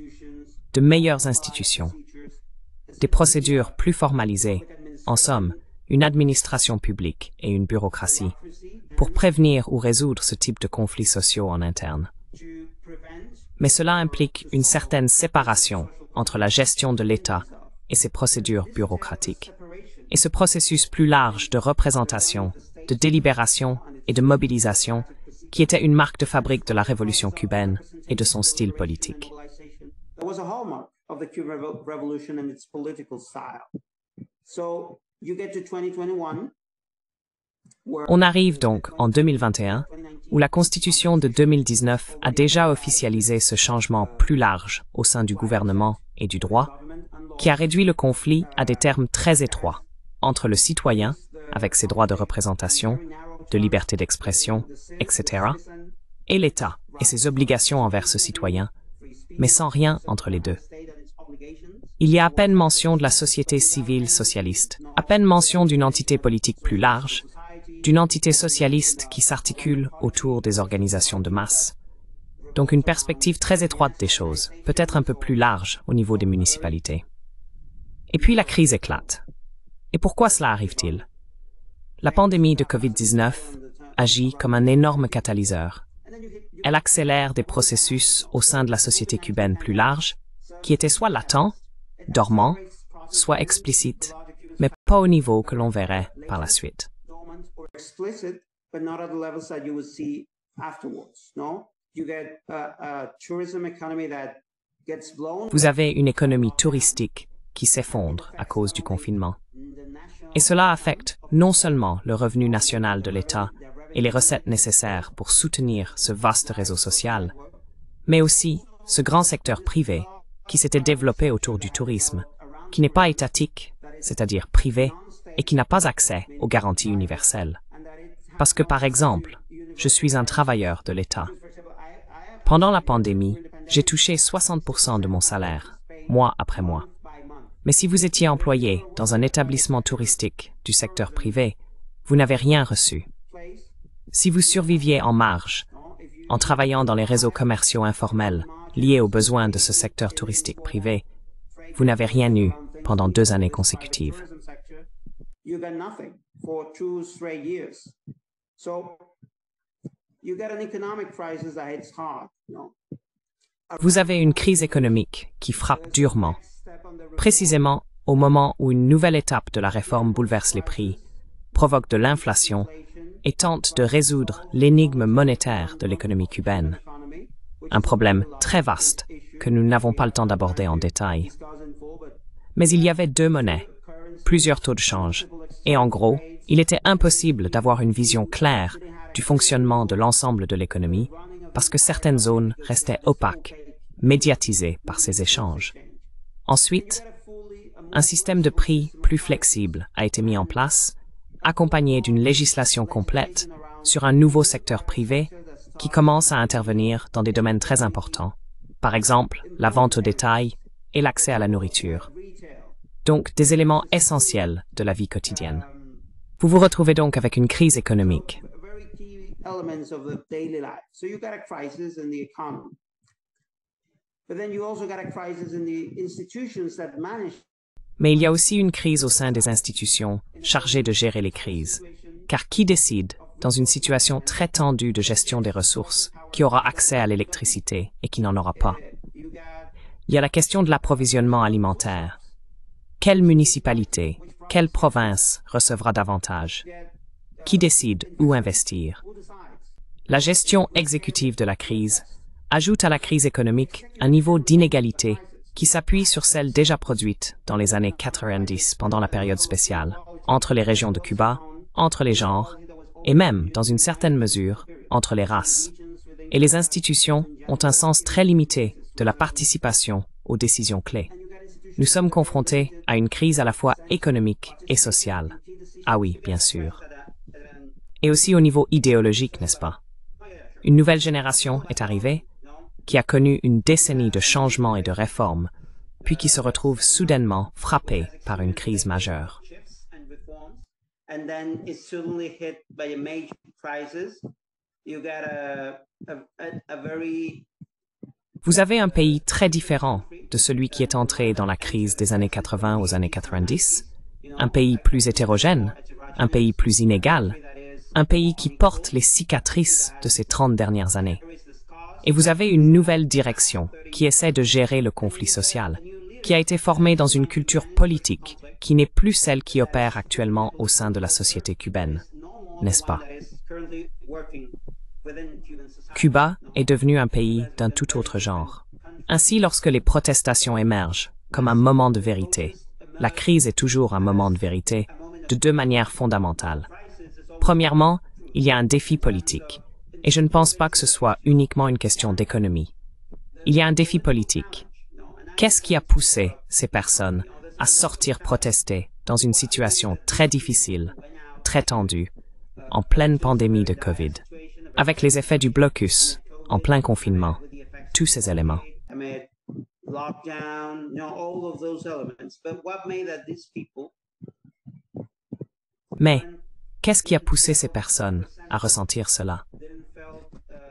de meilleures institutions, des procédures plus formalisées, en somme, une administration publique et une bureaucratie, pour prévenir ou résoudre ce type de conflits sociaux en interne. Mais cela implique une certaine séparation entre la gestion de l'État et ses procédures bureaucratiques, et ce processus plus large de représentation, de délibération et de mobilisation qui était une marque de fabrique de la révolution cubaine et de son style politique. On arrive donc en 2021, où la Constitution de 2019 a déjà officialisé ce changement plus large au sein du gouvernement et du droit, qui a réduit le conflit à des termes très étroits entre le citoyen, avec ses droits de représentation, de liberté d'expression, etc., et l'État et ses obligations envers ce citoyen, mais sans rien entre les deux. Il y a à peine mention de la société civile socialiste, à peine mention d'une entité politique plus large, d'une entité socialiste qui s'articule autour des organisations de masse. Donc une perspective très étroite des choses, peut-être un peu plus large au niveau des municipalités. Et puis la crise éclate. Et pourquoi cela arrive-t-il? La pandémie de Covid-19 agit comme un énorme catalyseur. Elle accélère des processus au sein de la société cubaine plus large, qui étaient soit latents, dormants, soit explicites, mais pas au niveau que l'on verrait par la suite. Vous avez une économie touristique qui s'effondre à cause du confinement. Et cela affecte non seulement le revenu national de l'État et les recettes nécessaires pour soutenir ce vaste réseau social, mais aussi ce grand secteur privé qui s'était développé autour du tourisme, qui n'est pas étatique, c'est-à-dire privé, et qui n'a pas accès aux garanties universelles. Parce que, par exemple, je suis un travailleur de l'État. Pendant la pandémie, j'ai touché 60% de mon salaire, mois après mois. Mais si vous étiez employé dans un établissement touristique du secteur privé, vous n'avez rien reçu. Si vous surviviez en marge, en travaillant dans les réseaux commerciaux informels liés aux besoins de ce secteur touristique privé, vous n'avez rien eu pendant 2 années consécutives. you get an economic crisis that hits hard. Vous avez une crise économique qui frappe durement, précisément au moment où une nouvelle étape de la réforme bouleverse les prix, provoque de l'inflation et tente de résoudre l'énigme monétaire de l'économie cubaine. Un problème très vaste que nous n'avons pas le temps d'aborder en détail. Mais il y avait deux monnaies, plusieurs taux de change, et en gros, il était impossible d'avoir une vision claire du fonctionnement de l'ensemble de l'économie parce que certaines zones restaient opaques, médiatisées par ces échanges. Ensuite, un système de prix plus flexible a été mis en place, accompagné d'une législation complète sur un nouveau secteur privé qui commence à intervenir dans des domaines très importants, par exemple la vente au détail et l'accès à la nourriture. Donc des éléments essentiels de la vie quotidienne. Vous vous retrouvez donc avec une crise économique. Mais il y a aussi une crise au sein des institutions chargées de gérer les crises. Car qui décide, dans une situation très tendue de gestion des ressources, qui aura accès à l'électricité et qui n'en aura pas? Il y a la question de l'approvisionnement alimentaire. Quelle municipalité, quelle province recevra davantage? Qui décide où investir? La gestion exécutive de la crise ajoute à la crise économique un niveau d'inégalité qui s'appuie sur celle déjà produite dans les années 90 pendant la période spéciale, entre les régions de Cuba, entre les genres, et même, dans une certaine mesure, entre les races. Et les institutions ont un sens très limité de la participation aux décisions clés. Nous sommes confrontés à une crise à la fois économique et sociale. Ah oui, bien sûr. Et aussi au niveau idéologique, n'est-ce pas? Une nouvelle génération est arrivée, qui a connu une décennie de changements et de réformes, puis qui se retrouve soudainement frappée par une crise majeure. Vous avez un pays très différent de celui qui est entré dans la crise des années 80 aux années 90, un pays plus hétérogène, un pays plus inégal, un pays qui porte les cicatrices de ces 30 dernières années. Et vous avez une nouvelle direction qui essaie de gérer le conflit social, qui a été formée dans une culture politique qui n'est plus celle qui opère actuellement au sein de la société cubaine, n'est-ce pas? Cuba est devenu un pays d'un tout autre genre. Ainsi, lorsque les protestations émergent comme un moment de vérité, la crise est toujours un moment de vérité de deux manières fondamentales. Premièrement, il y a un défi politique. Et je ne pense pas que ce soit uniquement une question d'économie. Il y a un défi politique. Qu'est-ce qui a poussé ces personnes à sortir protester dans une situation très difficile, très tendue, en pleine pandémie de Covid, avec les effets du blocus, en plein confinement, tous ces éléments? Mais, qu'est-ce qui a poussé ces personnes à ressentir cela?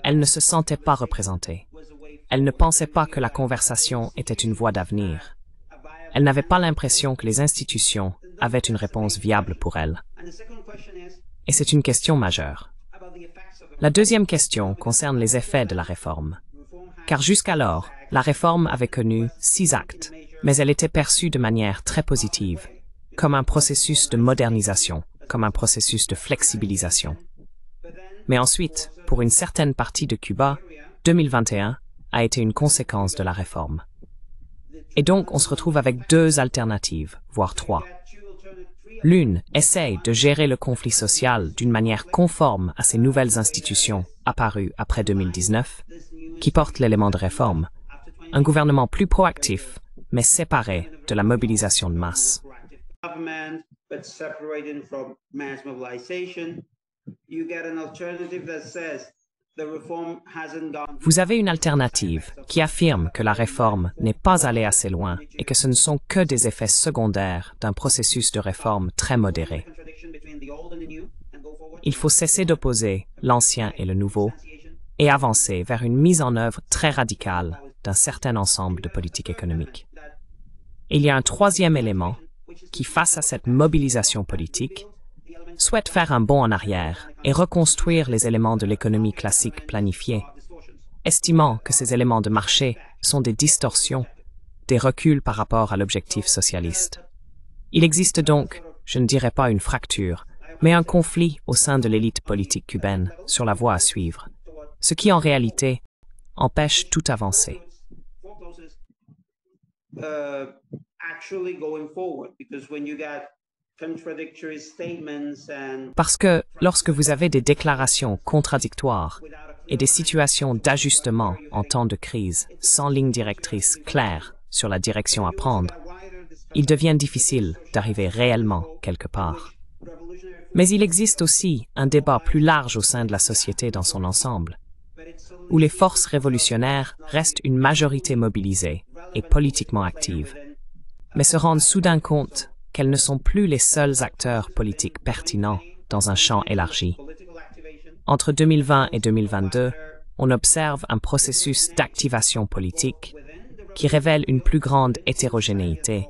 Elles ne se sentaient pas représentées. Elles ne pensaient pas que la conversation était une voie d'avenir. Elles n'avaient pas l'impression que les institutions avaient une réponse viable pour elles. Et c'est une question majeure. La deuxième question concerne les effets de la réforme. Car jusqu'alors, la réforme avait connu 6 actes, mais elle était perçue de manière très positive, comme un processus de modernisation, comme un processus de flexibilisation. Mais ensuite, pour une certaine partie de Cuba, 2021 a été une conséquence de la réforme. Et donc, on se retrouve avec 2 alternatives, voire 3. L'une essaye de gérer le conflit social d'une manière conforme à ces nouvelles institutions apparues après 2019, qui portent l'élément de réforme, un gouvernement plus proactif, mais séparé de la mobilisation de masse. Vous avez une alternative qui affirme que la réforme n'est pas allée assez loin et que ce ne sont que des effets secondaires d'un processus de réforme très modéré. Il faut cesser d'opposer l'ancien et le nouveau et avancer vers une mise en œuvre très radicale d'un certain ensemble de politiques économiques. Il y a un troisième élément qui, face à cette mobilisation politique, souhaite faire un bond en arrière et reconstruire les éléments de l'économie classique planifiée, estimant que ces éléments de marché sont des distorsions, des reculs par rapport à l'objectif socialiste. Il existe donc, je ne dirais pas une fracture, mais un conflit au sein de l'élite politique cubaine sur la voie à suivre, ce qui en réalité empêche toute avancée. Parce que lorsque vous avez des déclarations contradictoires et des situations d'ajustement en temps de crise sans ligne directrice claire sur la direction à prendre, il devient difficile d'arriver réellement quelque part. Mais il existe aussi un débat plus large au sein de la société dans son ensemble, où les forces révolutionnaires restent une majorité mobilisée et politiquement active, mais se rendent soudain compte qu'elles ne sont plus les seuls acteurs politiques pertinents dans un champ élargi. Entre 2020 et 2022, on observe un processus d'activation politique qui révèle une plus grande hétérogénéité,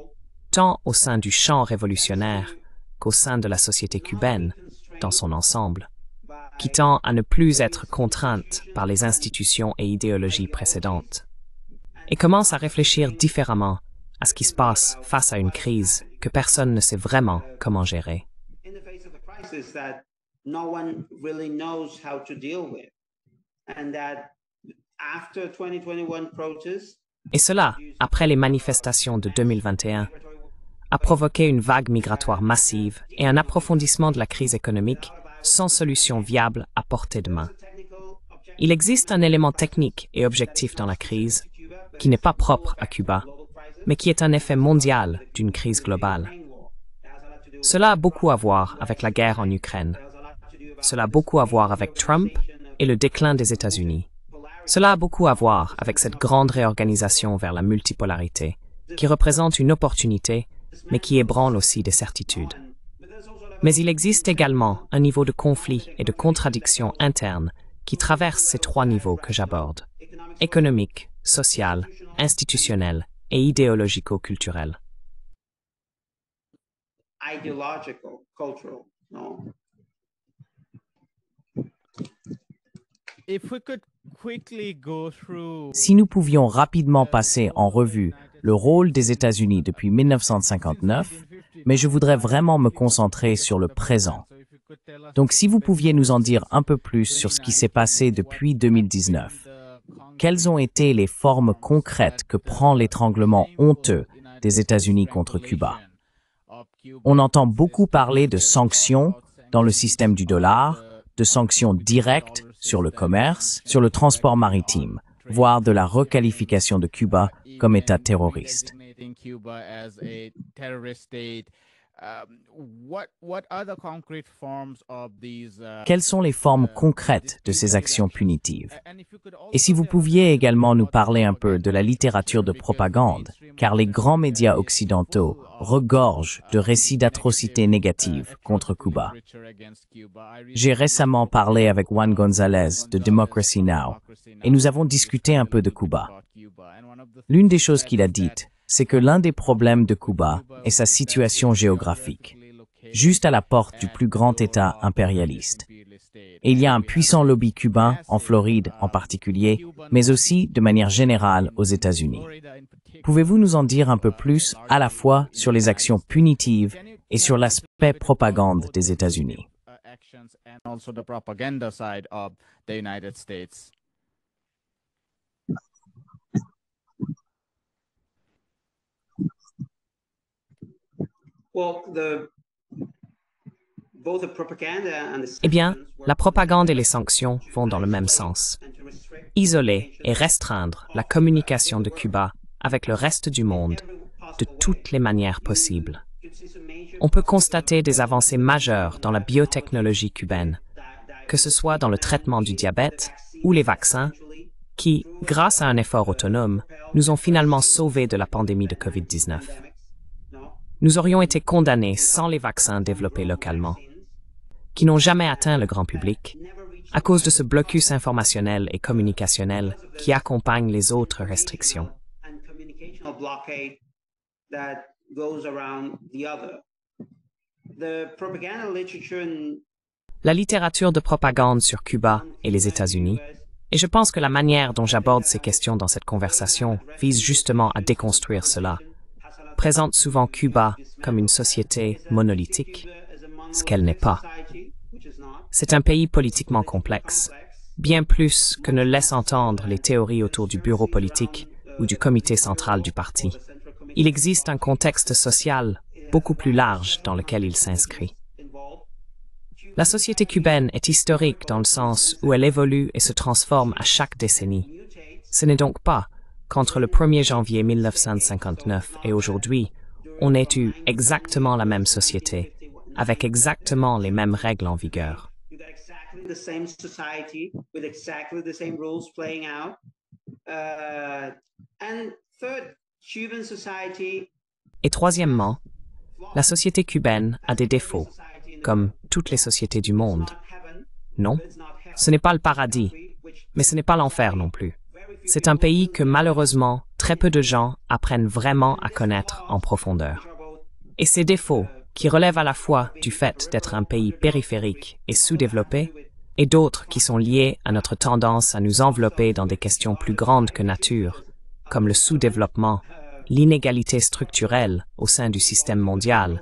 tant au sein du champ révolutionnaire qu'au sein de la société cubaine dans son ensemble, qui tend à ne plus être contrainte par les institutions et idéologies précédentes, et commence à réfléchir différemment à ce qui se passe face à une crise que personne ne sait vraiment comment gérer. Et cela, après les manifestations de 2021, a provoqué une vague migratoire massive et un approfondissement de la crise économique sans solution viable à portée de main. Il existe un élément technique et objectif dans la crise qui n'est pas propre à Cuba, mais qui est un effet mondial d'une crise globale. Cela a beaucoup à voir avec la guerre en Ukraine. Cela a beaucoup à voir avec Trump et le déclin des États-Unis. Cela a beaucoup à voir avec cette grande réorganisation vers la multipolarité, qui représente une opportunité, mais qui ébranle aussi des certitudes. Mais il existe également un niveau de conflit et de contradiction interne qui traverse ces trois niveaux que j'aborde: économique, social, institutionnel et idéologico-culturel. Si nous pouvions rapidement passer en revue le rôle des États-Unis depuis 1959, mais je voudrais vraiment me concentrer sur le présent. Donc si vous pouviez nous en dire un peu plus sur ce qui s'est passé depuis 2019, quelles ont été les formes concrètes que prend l'étranglement honteux des États-Unis contre Cuba? On entend beaucoup parler de sanctions dans le système du dollar, de sanctions directes sur le commerce, sur le transport maritime, voire de la requalification de Cuba comme État terroriste. Quelles sont les formes concrètes de ces actions punitives? Et si vous pouviez également nous parler un peu de la littérature de propagande, car les grands médias occidentaux regorgent de récits d'atrocités négatives contre Cuba. J'ai récemment parlé avec Juan González de Democracy Now! Et nous avons discuté un peu de Cuba. L'une des choses qu'il a dites, c'est que l'un des problèmes de Cuba est sa situation géographique, juste à la porte du plus grand État impérialiste. Et il y a un puissant lobby cubain, en Floride en particulier, mais aussi de manière générale aux États-Unis. Pouvez-vous nous en dire un peu plus à la fois sur les actions punitives et sur l'aspect propagande des États-Unis? Eh bien, la propagande et les sanctions vont dans le même sens. Isoler et restreindre la communication de Cuba avec le reste du monde de toutes les manières possibles. On peut constater des avancées majeures dans la biotechnologie cubaine, que ce soit dans le traitement du diabète ou les vaccins, qui, grâce à un effort autonome, nous ont finalement sauvés de la pandémie de COVID-19. Nous aurions été condamnés sans les vaccins développés localement, qui n'ont jamais atteint le grand public, à cause de ce blocus informationnel et communicationnel qui accompagne les autres restrictions. The propaganda literature La littérature de propagande sur Cuba et les États-Unis, et je pense que la manière dont j'aborde ces questions dans cette conversation vise justement à déconstruire cela, présente souvent Cuba comme une société monolithique, ce qu'elle n'est pas. C'est un pays politiquement complexe, bien plus que ne laissent entendre les théories autour du bureau politique ou du comité central du parti. Il existe un contexte social beaucoup plus large dans lequel il s'inscrit. La société cubaine est historique dans le sens où elle évolue et se transforme à chaque décennie. Ce n'est donc pas qu'entre le 1er janvier 1959 et aujourd'hui, on ait eu exactement la même société, avec exactement les mêmes règles en vigueur. the same society with exactly the same rules playing out. And third, Cuban society. Et troisièmement, la société cubaine a des défauts, comme toutes les sociétés du monde. Non, ce n'est pas le paradis, mais ce n'est pas l'enfer non plus. C'est un pays que malheureusement, très peu de gens apprennent vraiment à connaître en profondeur. Et ces défauts, qui relèvent à la fois du fait d'être un pays périphérique et sous-développé, et d'autres qui sont liés à notre tendance à nous envelopper dans des questions plus grandes que nature, comme le sous-développement, l'inégalité structurelle au sein du système mondial,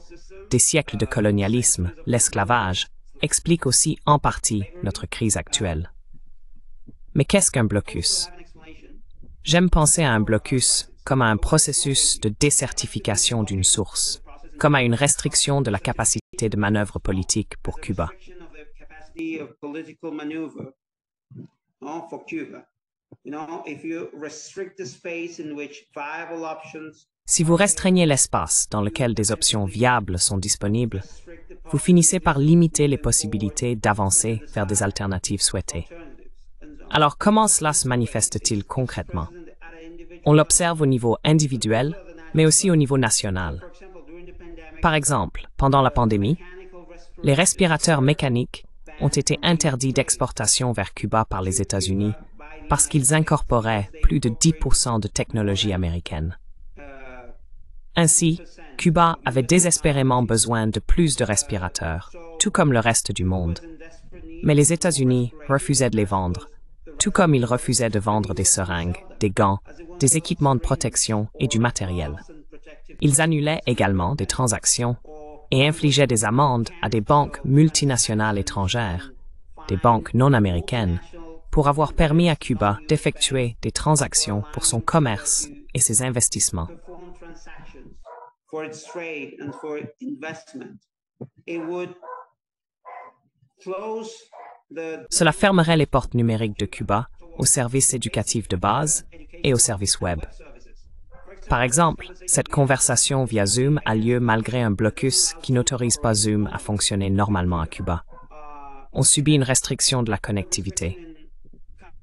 des siècles de colonialisme, l'esclavage, expliquent aussi en partie notre crise actuelle. Mais qu'est-ce qu'un blocus? J'aime penser à un blocus comme à un processus de désertification d'une source, comme à une restriction de la capacité de manœuvre politique pour Cuba. Si vous restreignez l'espace dans lequel des options viables sont disponibles, vous finissez par limiter les possibilités d'avancer vers des alternatives souhaitées. Alors comment cela se manifeste-t-il concrètement? On l'observe au niveau individuel, mais aussi au niveau national. Par exemple, pendant la pandémie, les respirateurs mécaniques ont été interdits d'exportation vers Cuba par les États-Unis parce qu'ils incorporaient plus de 10% de technologie américaine. Ainsi, Cuba avait désespérément besoin de plus de respirateurs, tout comme le reste du monde. Mais les États-Unis refusaient de les vendre, tout comme ils refusaient de vendre des seringues, des gants, des équipements de protection et du matériel. Ils annulaient également des transactions et infligeaient des amendes à des banques multinationales étrangères, des banques non américaines, pour avoir permis à Cuba d'effectuer des transactions pour son commerce et ses investissements. Cela fermerait les portes numériques de Cuba aux services éducatifs de base et aux services web. Par exemple, cette conversation via Zoom a lieu malgré un blocus qui n'autorise pas Zoom à fonctionner normalement à Cuba. On subit une restriction de la connectivité.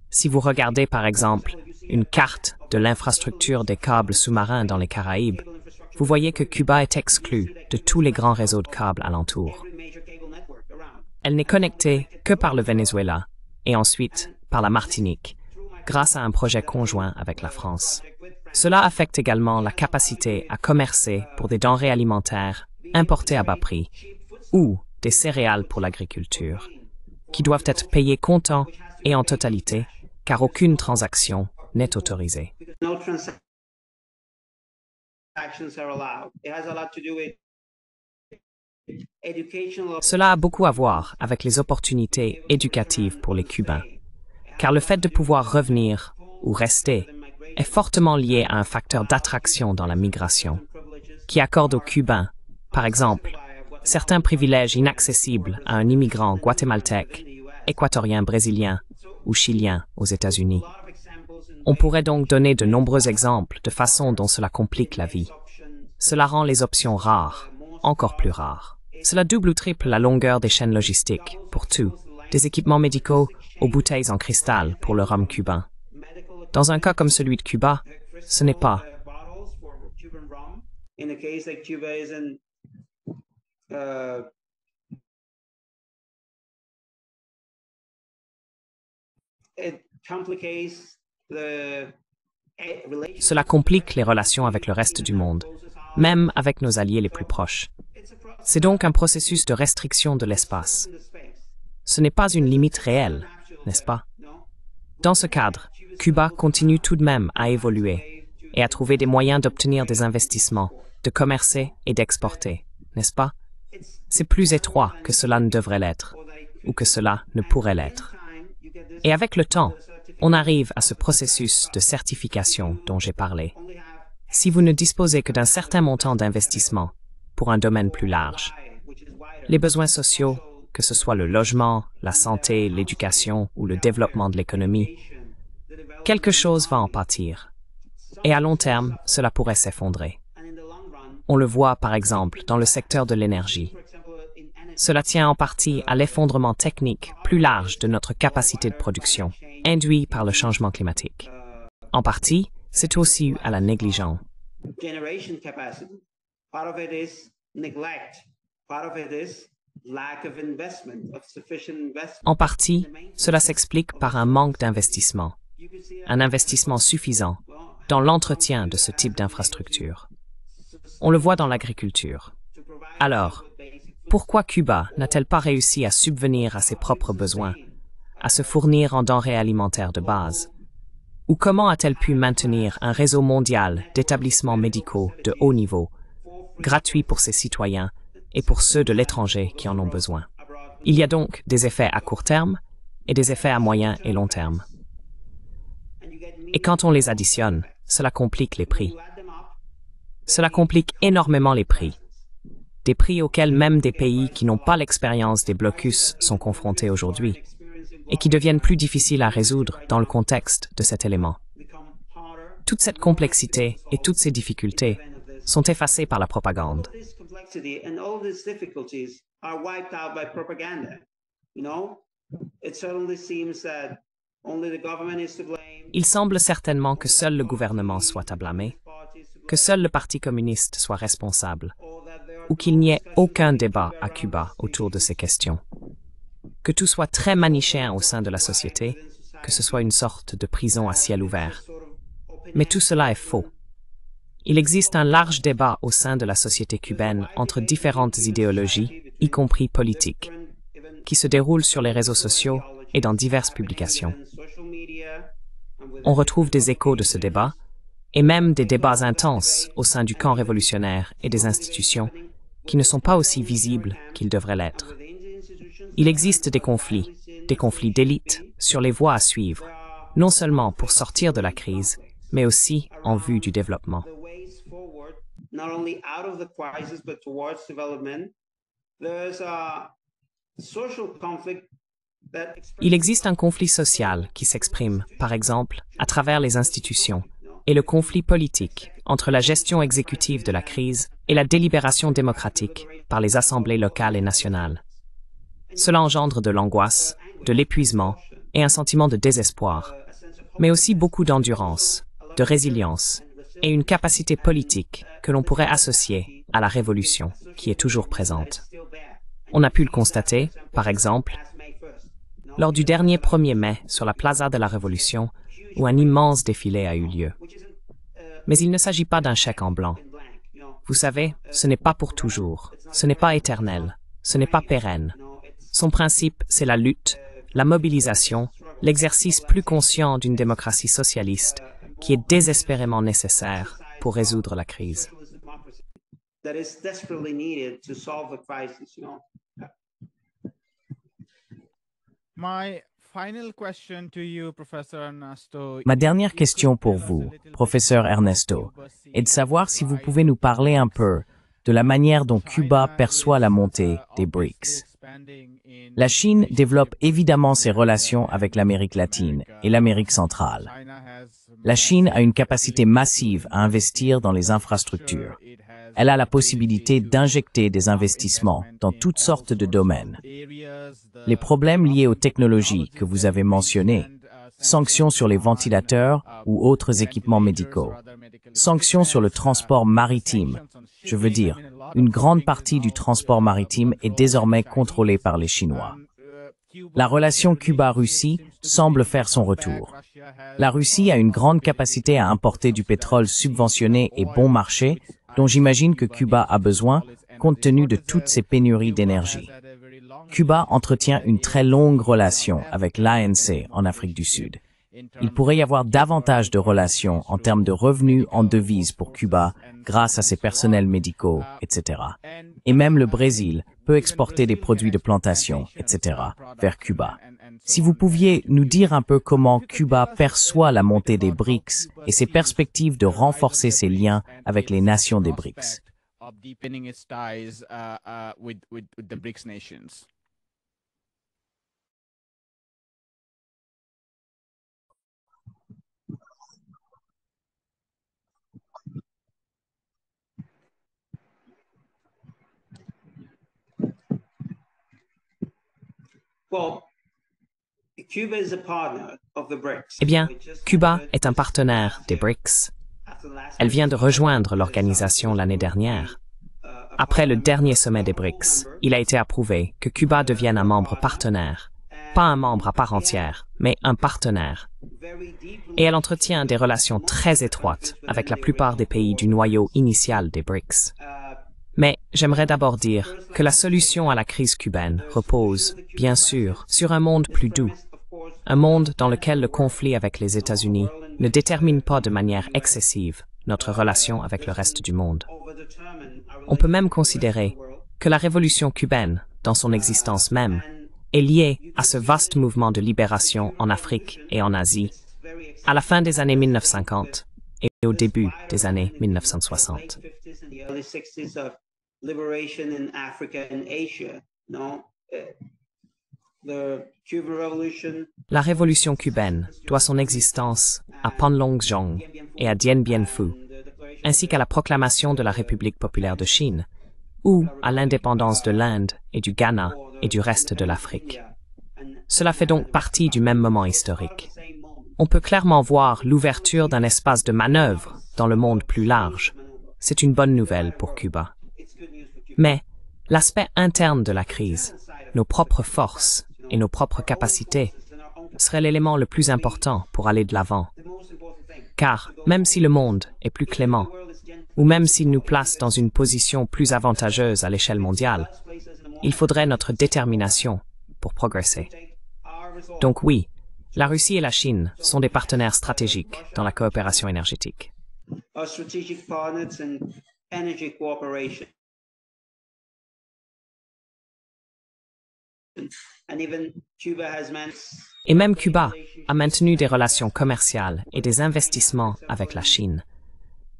Si vous regardez par exemple une carte de l'infrastructure des câbles sous-marins dans les Caraïbes, vous voyez que Cuba est exclue de tous les grands réseaux de câbles alentour. Elle n'est connectée que par le Venezuela et ensuite par la Martinique, grâce à un projet conjoint avec la France. Cela affecte également la capacité à commercer pour des denrées alimentaires importées à bas prix ou des céréales pour l'agriculture, qui doivent être payées comptant et en totalité, car aucune transaction n'est autorisée. Cela a beaucoup à voir avec les opportunités éducatives pour les Cubains, car le fait de pouvoir revenir ou rester est fortement lié à un facteur d'attraction dans la migration, qui accorde aux Cubains, par exemple, certains privilèges inaccessibles à un immigrant guatémaltèque, équatorien brésilien ou chilien aux États-Unis. On pourrait donc donner de nombreux exemples de façon dont cela complique la vie. Cela rend les options rares, encore plus rares. Cela double ou triple la longueur des chaînes logistiques, pour tout, des équipements médicaux aux bouteilles en cristal pour le rhum cubain. Dans un cas comme celui de Cuba, ce n'est pas. Cela complique les relations avec le reste du monde, même avec nos alliés les plus proches. C'est donc un processus de restriction de l'espace. Ce n'est pas une limite réelle, n'est-ce pas? Dans ce cadre, Cuba continue tout de même à évoluer et à trouver des moyens d'obtenir des investissements, de commercer et d'exporter, n'est-ce pas? C'est plus étroit que cela ne devrait l'être, ou que cela ne pourrait l'être. Et avec le temps, on arrive à ce processus de certification dont j'ai parlé. Si vous ne disposez que d'un certain montant d'investissement pour un domaine plus large, les besoins sociaux, que ce soit le logement, la santé, l'éducation ou le développement de l'économie, quelque chose va en pâtir. Et à long terme, cela pourrait s'effondrer. On le voit par exemple dans le secteur de l'énergie. Cela tient en partie à l'effondrement technique plus large de notre capacité de production, induit par le changement climatique. En partie, c'est aussi à la négligence. En partie, cela s'explique par un manque d'investissement, un investissement suffisant dans l'entretien de ce type d'infrastructure. On le voit dans l'agriculture. Alors, pourquoi Cuba n'a-t-elle pas réussi à subvenir à ses propres besoins, à se fournir en denrées alimentaires de base? Ou comment a-t-elle pu maintenir un réseau mondial d'établissements médicaux de haut niveau, gratuits pour ses citoyens et pour ceux de l'étranger qui en ont besoin? Il y a donc des effets à court terme et des effets à moyen et long terme. Et quand on les additionne, cela complique les prix. Cela complique énormément les prix. Des prix auxquels même des pays qui n'ont pas l'expérience des blocus sont confrontés aujourd'hui et qui deviennent plus difficiles à résoudre dans le contexte de cet élément. Toute cette complexité et toutes ces difficultés sont effacées par la propagande. Il semble certainement que seul le gouvernement soit à blâmer, que seul le Parti communiste soit responsable, ou qu'il n'y ait aucun débat à Cuba autour de ces questions. Que tout soit très manichéen au sein de la société, que ce soit une sorte de prison à ciel ouvert. Mais tout cela est faux. Il existe un large débat au sein de la société cubaine entre différentes idéologies, y compris politiques, qui se déroule sur les réseaux sociaux et dans diverses publications. On retrouve des échos de ce débat, et même des débats intenses au sein du camp révolutionnaire et des institutions, qui ne sont pas aussi visibles qu'ils devraient l'être. Il existe des conflits d'élite sur les voies à suivre, non seulement pour sortir de la crise, mais aussi en vue du développement. Il existe un conflit social qui s'exprime, par exemple, à travers les institutions, et le conflit politique entre la gestion exécutive de la crise et la délibération démocratique par les assemblées locales et nationales. Cela engendre de l'angoisse, de l'épuisement et un sentiment de désespoir, mais aussi beaucoup d'endurance, de résilience et une capacité politique que l'on pourrait associer à la révolution qui est toujours présente. On a pu le constater, par exemple, lors du dernier 1er mai sur la Plaza de la Révolution, où un immense défilé a eu lieu. Mais il ne s'agit pas d'un chèque en blanc. Vous savez, ce n'est pas pour toujours, ce n'est pas éternel, ce n'est pas pérenne. Son principe, c'est la lutte, la mobilisation, l'exercice plus conscient d'une démocratie socialiste qui est désespérément nécessaire pour résoudre la crise. Ma dernière question pour vous, professeur Ernesto, est de savoir si vous pouvez nous parler un peu de la manière dont Cuba perçoit la montée des BRICS. La Chine développe évidemment ses relations avec l'Amérique latine et l'Amérique centrale. La Chine a une capacité massive à investir dans les infrastructures. Elle a la possibilité d'injecter des investissements dans toutes sortes de domaines. Les problèmes liés aux technologies que vous avez mentionnées, sanctions sur les ventilateurs ou autres équipements médicaux, sanctions sur le transport maritime, je veux dire, une grande partie du transport maritime est désormais contrôlée par les Chinois. La relation Cuba-Russie semble faire son retour. La Russie a une grande capacité à importer du pétrole subventionné et bon marché, dont j'imagine que Cuba a besoin, compte tenu de toutes ces pénuries d'énergie. Cuba entretient une très longue relation avec l'ANC en Afrique du Sud. Il pourrait y avoir davantage de relations en termes de revenus en devises pour Cuba grâce à ses personnels médicaux, etc. Et même le Brésil peut exporter des produits de plantation, etc. vers Cuba. Si vous pouviez nous dire un peu comment Cuba perçoit la montée des BRICS et ses perspectives de renforcer ses liens avec les nations des BRICS. Eh bien, Cuba est un partenaire des BRICS. Elle vient de rejoindre l'organisation l'année dernière. Après le dernier sommet des BRICS, il a été approuvé que Cuba devienne un membre partenaire, pas un membre à part entière, mais un partenaire. Et elle entretient des relations très étroites avec la plupart des pays du noyau initial des BRICS. Mais j'aimerais d'abord dire que la solution à la crise cubaine repose, bien sûr, sur un monde plus doux. Un monde dans lequel le conflit avec les États-Unis ne détermine pas de manière excessive notre relation avec le reste du monde. On peut même considérer que la révolution cubaine, dans son existence même, est liée à ce vaste mouvement de libération en Afrique et en Asie, à la fin des années 1950 et au début des années 1960. La révolution cubaine doit son existence à Panlong Zhong et à Dien Bien Phu, ainsi qu'à la proclamation de la République populaire de Chine, ou à l'indépendance de l'Inde et du Ghana et du reste de l'Afrique. Cela fait donc partie du même moment historique. On peut clairement voir l'ouverture d'un espace de manœuvre dans le monde plus large. C'est une bonne nouvelle pour Cuba. Mais l'aspect interne de la crise, nos propres forces et nos propres capacités, serait l'élément le plus important pour aller de l'avant. Car même si le monde est plus clément, ou même s'il nous place dans une position plus avantageuse à l'échelle mondiale, il faudrait notre détermination pour progresser. Donc oui, la Russie et la Chine sont des partenaires stratégiques dans la coopération énergétique. Et même Cuba a maintenu des relations commerciales et des investissements avec la Chine.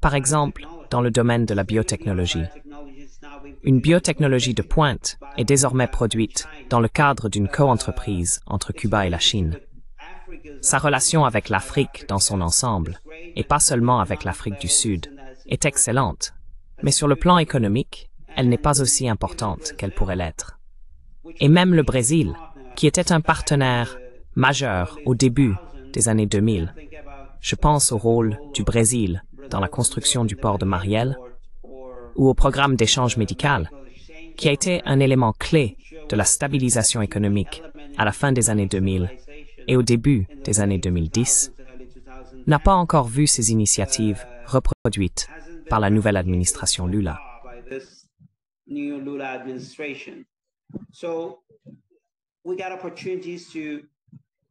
Par exemple, dans le domaine de la biotechnologie. Une biotechnologie de pointe est désormais produite dans le cadre d'une coentreprise entre Cuba et la Chine. Sa relation avec l'Afrique dans son ensemble, et pas seulement avec l'Afrique du Sud, est excellente, mais sur le plan économique, elle n'est pas aussi importante qu'elle pourrait l'être. Et même le Brésil, qui était un partenaire majeur au début des années 2000, je pense au rôle du Brésil dans la construction du port de Mariel, ou au programme d'échange médical, qui a été un élément clé de la stabilisation économique à la fin des années 2000 et au début des années 2010, n'a pas encore vu ces initiatives reproduites par la nouvelle administration Lula.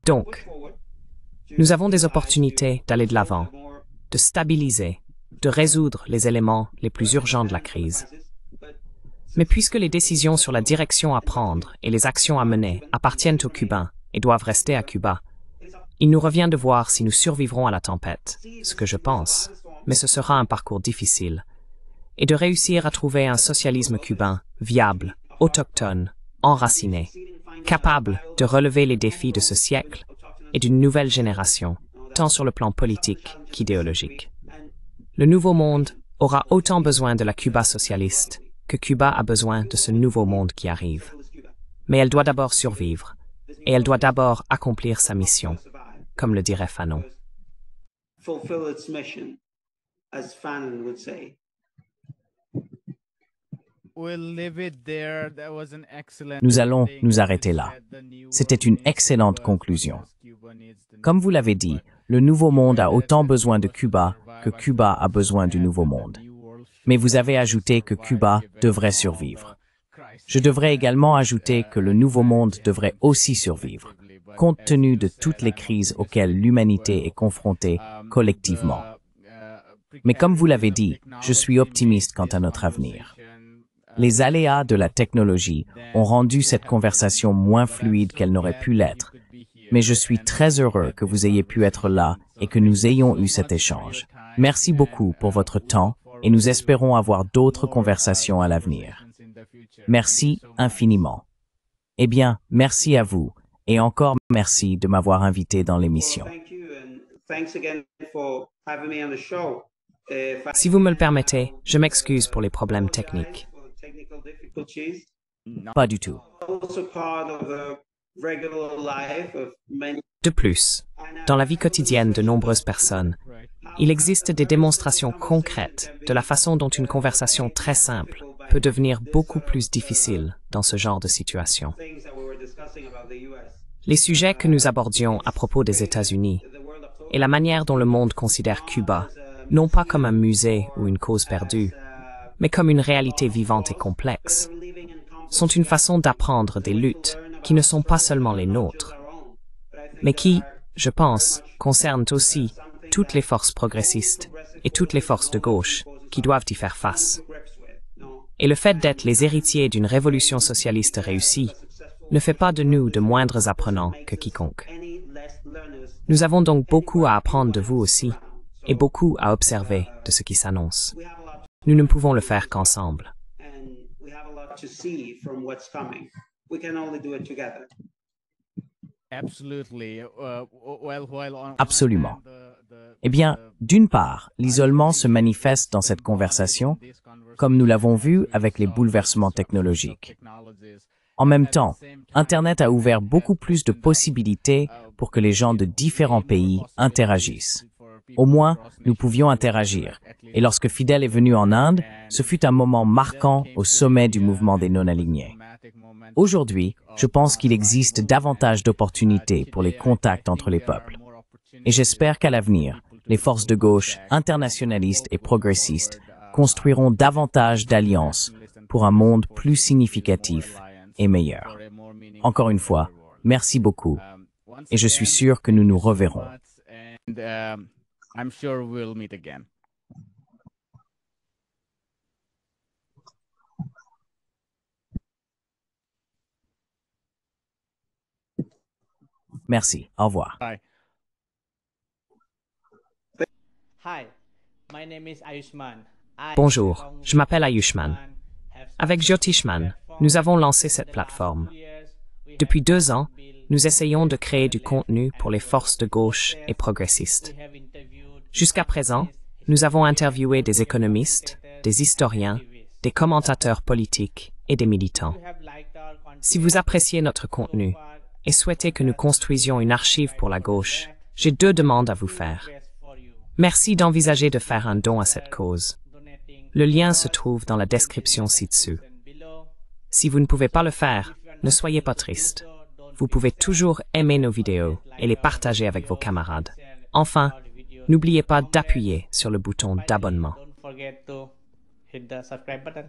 Donc, nous avons des opportunités d'aller de l'avant, de stabiliser, de résoudre les éléments les plus urgents de la crise. Mais puisque les décisions sur la direction à prendre et les actions à mener appartiennent aux Cubains et doivent rester à Cuba, il nous revient de voir si nous survivrons à la tempête, ce que je pense, mais ce sera un parcours difficile, et de réussir à trouver un socialisme cubain viable, autochtone, enraciné, capable de relever les défis de ce siècle et d'une nouvelle génération, tant sur le plan politique qu'idéologique. Le nouveau monde aura autant besoin de la Cuba socialiste que Cuba a besoin de ce nouveau monde qui arrive. Mais elle doit d'abord survivre, et elle doit d'abord accomplir sa mission, comme le dirait Fanon. Nous allons nous arrêter là. C'était une excellente conclusion. Comme vous l'avez dit, le Nouveau Monde a autant besoin de Cuba que Cuba a besoin du Nouveau Monde. Mais vous avez ajouté que Cuba devrait survivre. Je devrais également ajouter que le Nouveau Monde devrait aussi survivre, compte tenu de toutes les crises auxquelles l'humanité est confrontée collectivement. Mais comme vous l'avez dit, je suis optimiste quant à notre avenir. Les aléas de la technologie ont rendu cette conversation moins fluide qu'elle n'aurait pu l'être, mais je suis très heureux que vous ayez pu être là et que nous ayons eu cet échange. Merci beaucoup pour votre temps et nous espérons avoir d'autres conversations à l'avenir. Merci infiniment. Eh bien, merci à vous et encore merci de m'avoir invité dans l'émission. Si vous me le permettez, je m'excuse pour les problèmes techniques. Pas du tout. De plus, dans la vie quotidienne de nombreuses personnes, il existe des démonstrations concrètes de la façon dont une conversation très simple peut devenir beaucoup plus difficile dans ce genre de situation. Les sujets que nous abordions à propos des États-Unis et la manière dont le monde considère Cuba, non pas comme un musée ou une cause perdue, mais comme une réalité vivante et complexe, sont une façon d'apprendre des luttes qui ne sont pas seulement les nôtres, mais qui, je pense, concernent aussi toutes les forces progressistes et toutes les forces de gauche qui doivent y faire face. Et le fait d'être les héritiers d'une révolution socialiste réussie ne fait pas de nous de moindres apprenants que quiconque. Nous avons donc beaucoup à apprendre de vous aussi, et beaucoup à observer de ce qui s'annonce. Nous ne pouvons le faire qu'ensemble. Absolument. Eh bien, d'une part, l'isolement se manifeste dans cette conversation, comme nous l'avons vu avec les bouleversements technologiques. En même temps, Internet a ouvert beaucoup plus de possibilités pour que les gens de différents pays interagissent. Au moins, nous pouvions interagir. Et lorsque Fidel est venu en Inde, ce fut un moment marquant au sommet du mouvement des non-alignés. Aujourd'hui, je pense qu'il existe davantage d'opportunités pour les contacts entre les peuples. Et j'espère qu'à l'avenir, les forces de gauche, internationalistes et progressistes construiront davantage d'alliances pour un monde plus significatif et meilleur. Encore une fois, merci beaucoup. Et je suis sûr que nous nous reverrons. I'm sure we'll meet again. Merci. Au revoir. Bye. Hi, my name is Ayushman. Bonjour, je m'appelle Ayushman. Avec Jyotishman, nous avons lancé cette plateforme. Depuis 2 ans, nous essayons de créer du contenu pour les forces de gauche et progressistes. Jusqu'à présent, nous avons interviewé des économistes, des historiens, des commentateurs politiques et des militants. Si vous appréciez notre contenu et souhaitez que nous construisions une archive pour la gauche, j'ai 2 demandes à vous faire. Merci d'envisager de faire un don à cette cause. Le lien se trouve dans la description ci-dessous. Si vous ne pouvez pas le faire, ne soyez pas triste. Vous pouvez toujours aimer nos vidéos et les partager avec vos camarades. Enfin, n'oubliez pas d'appuyer sur le bouton d'abonnement. Don't forget to hit the subscribe button.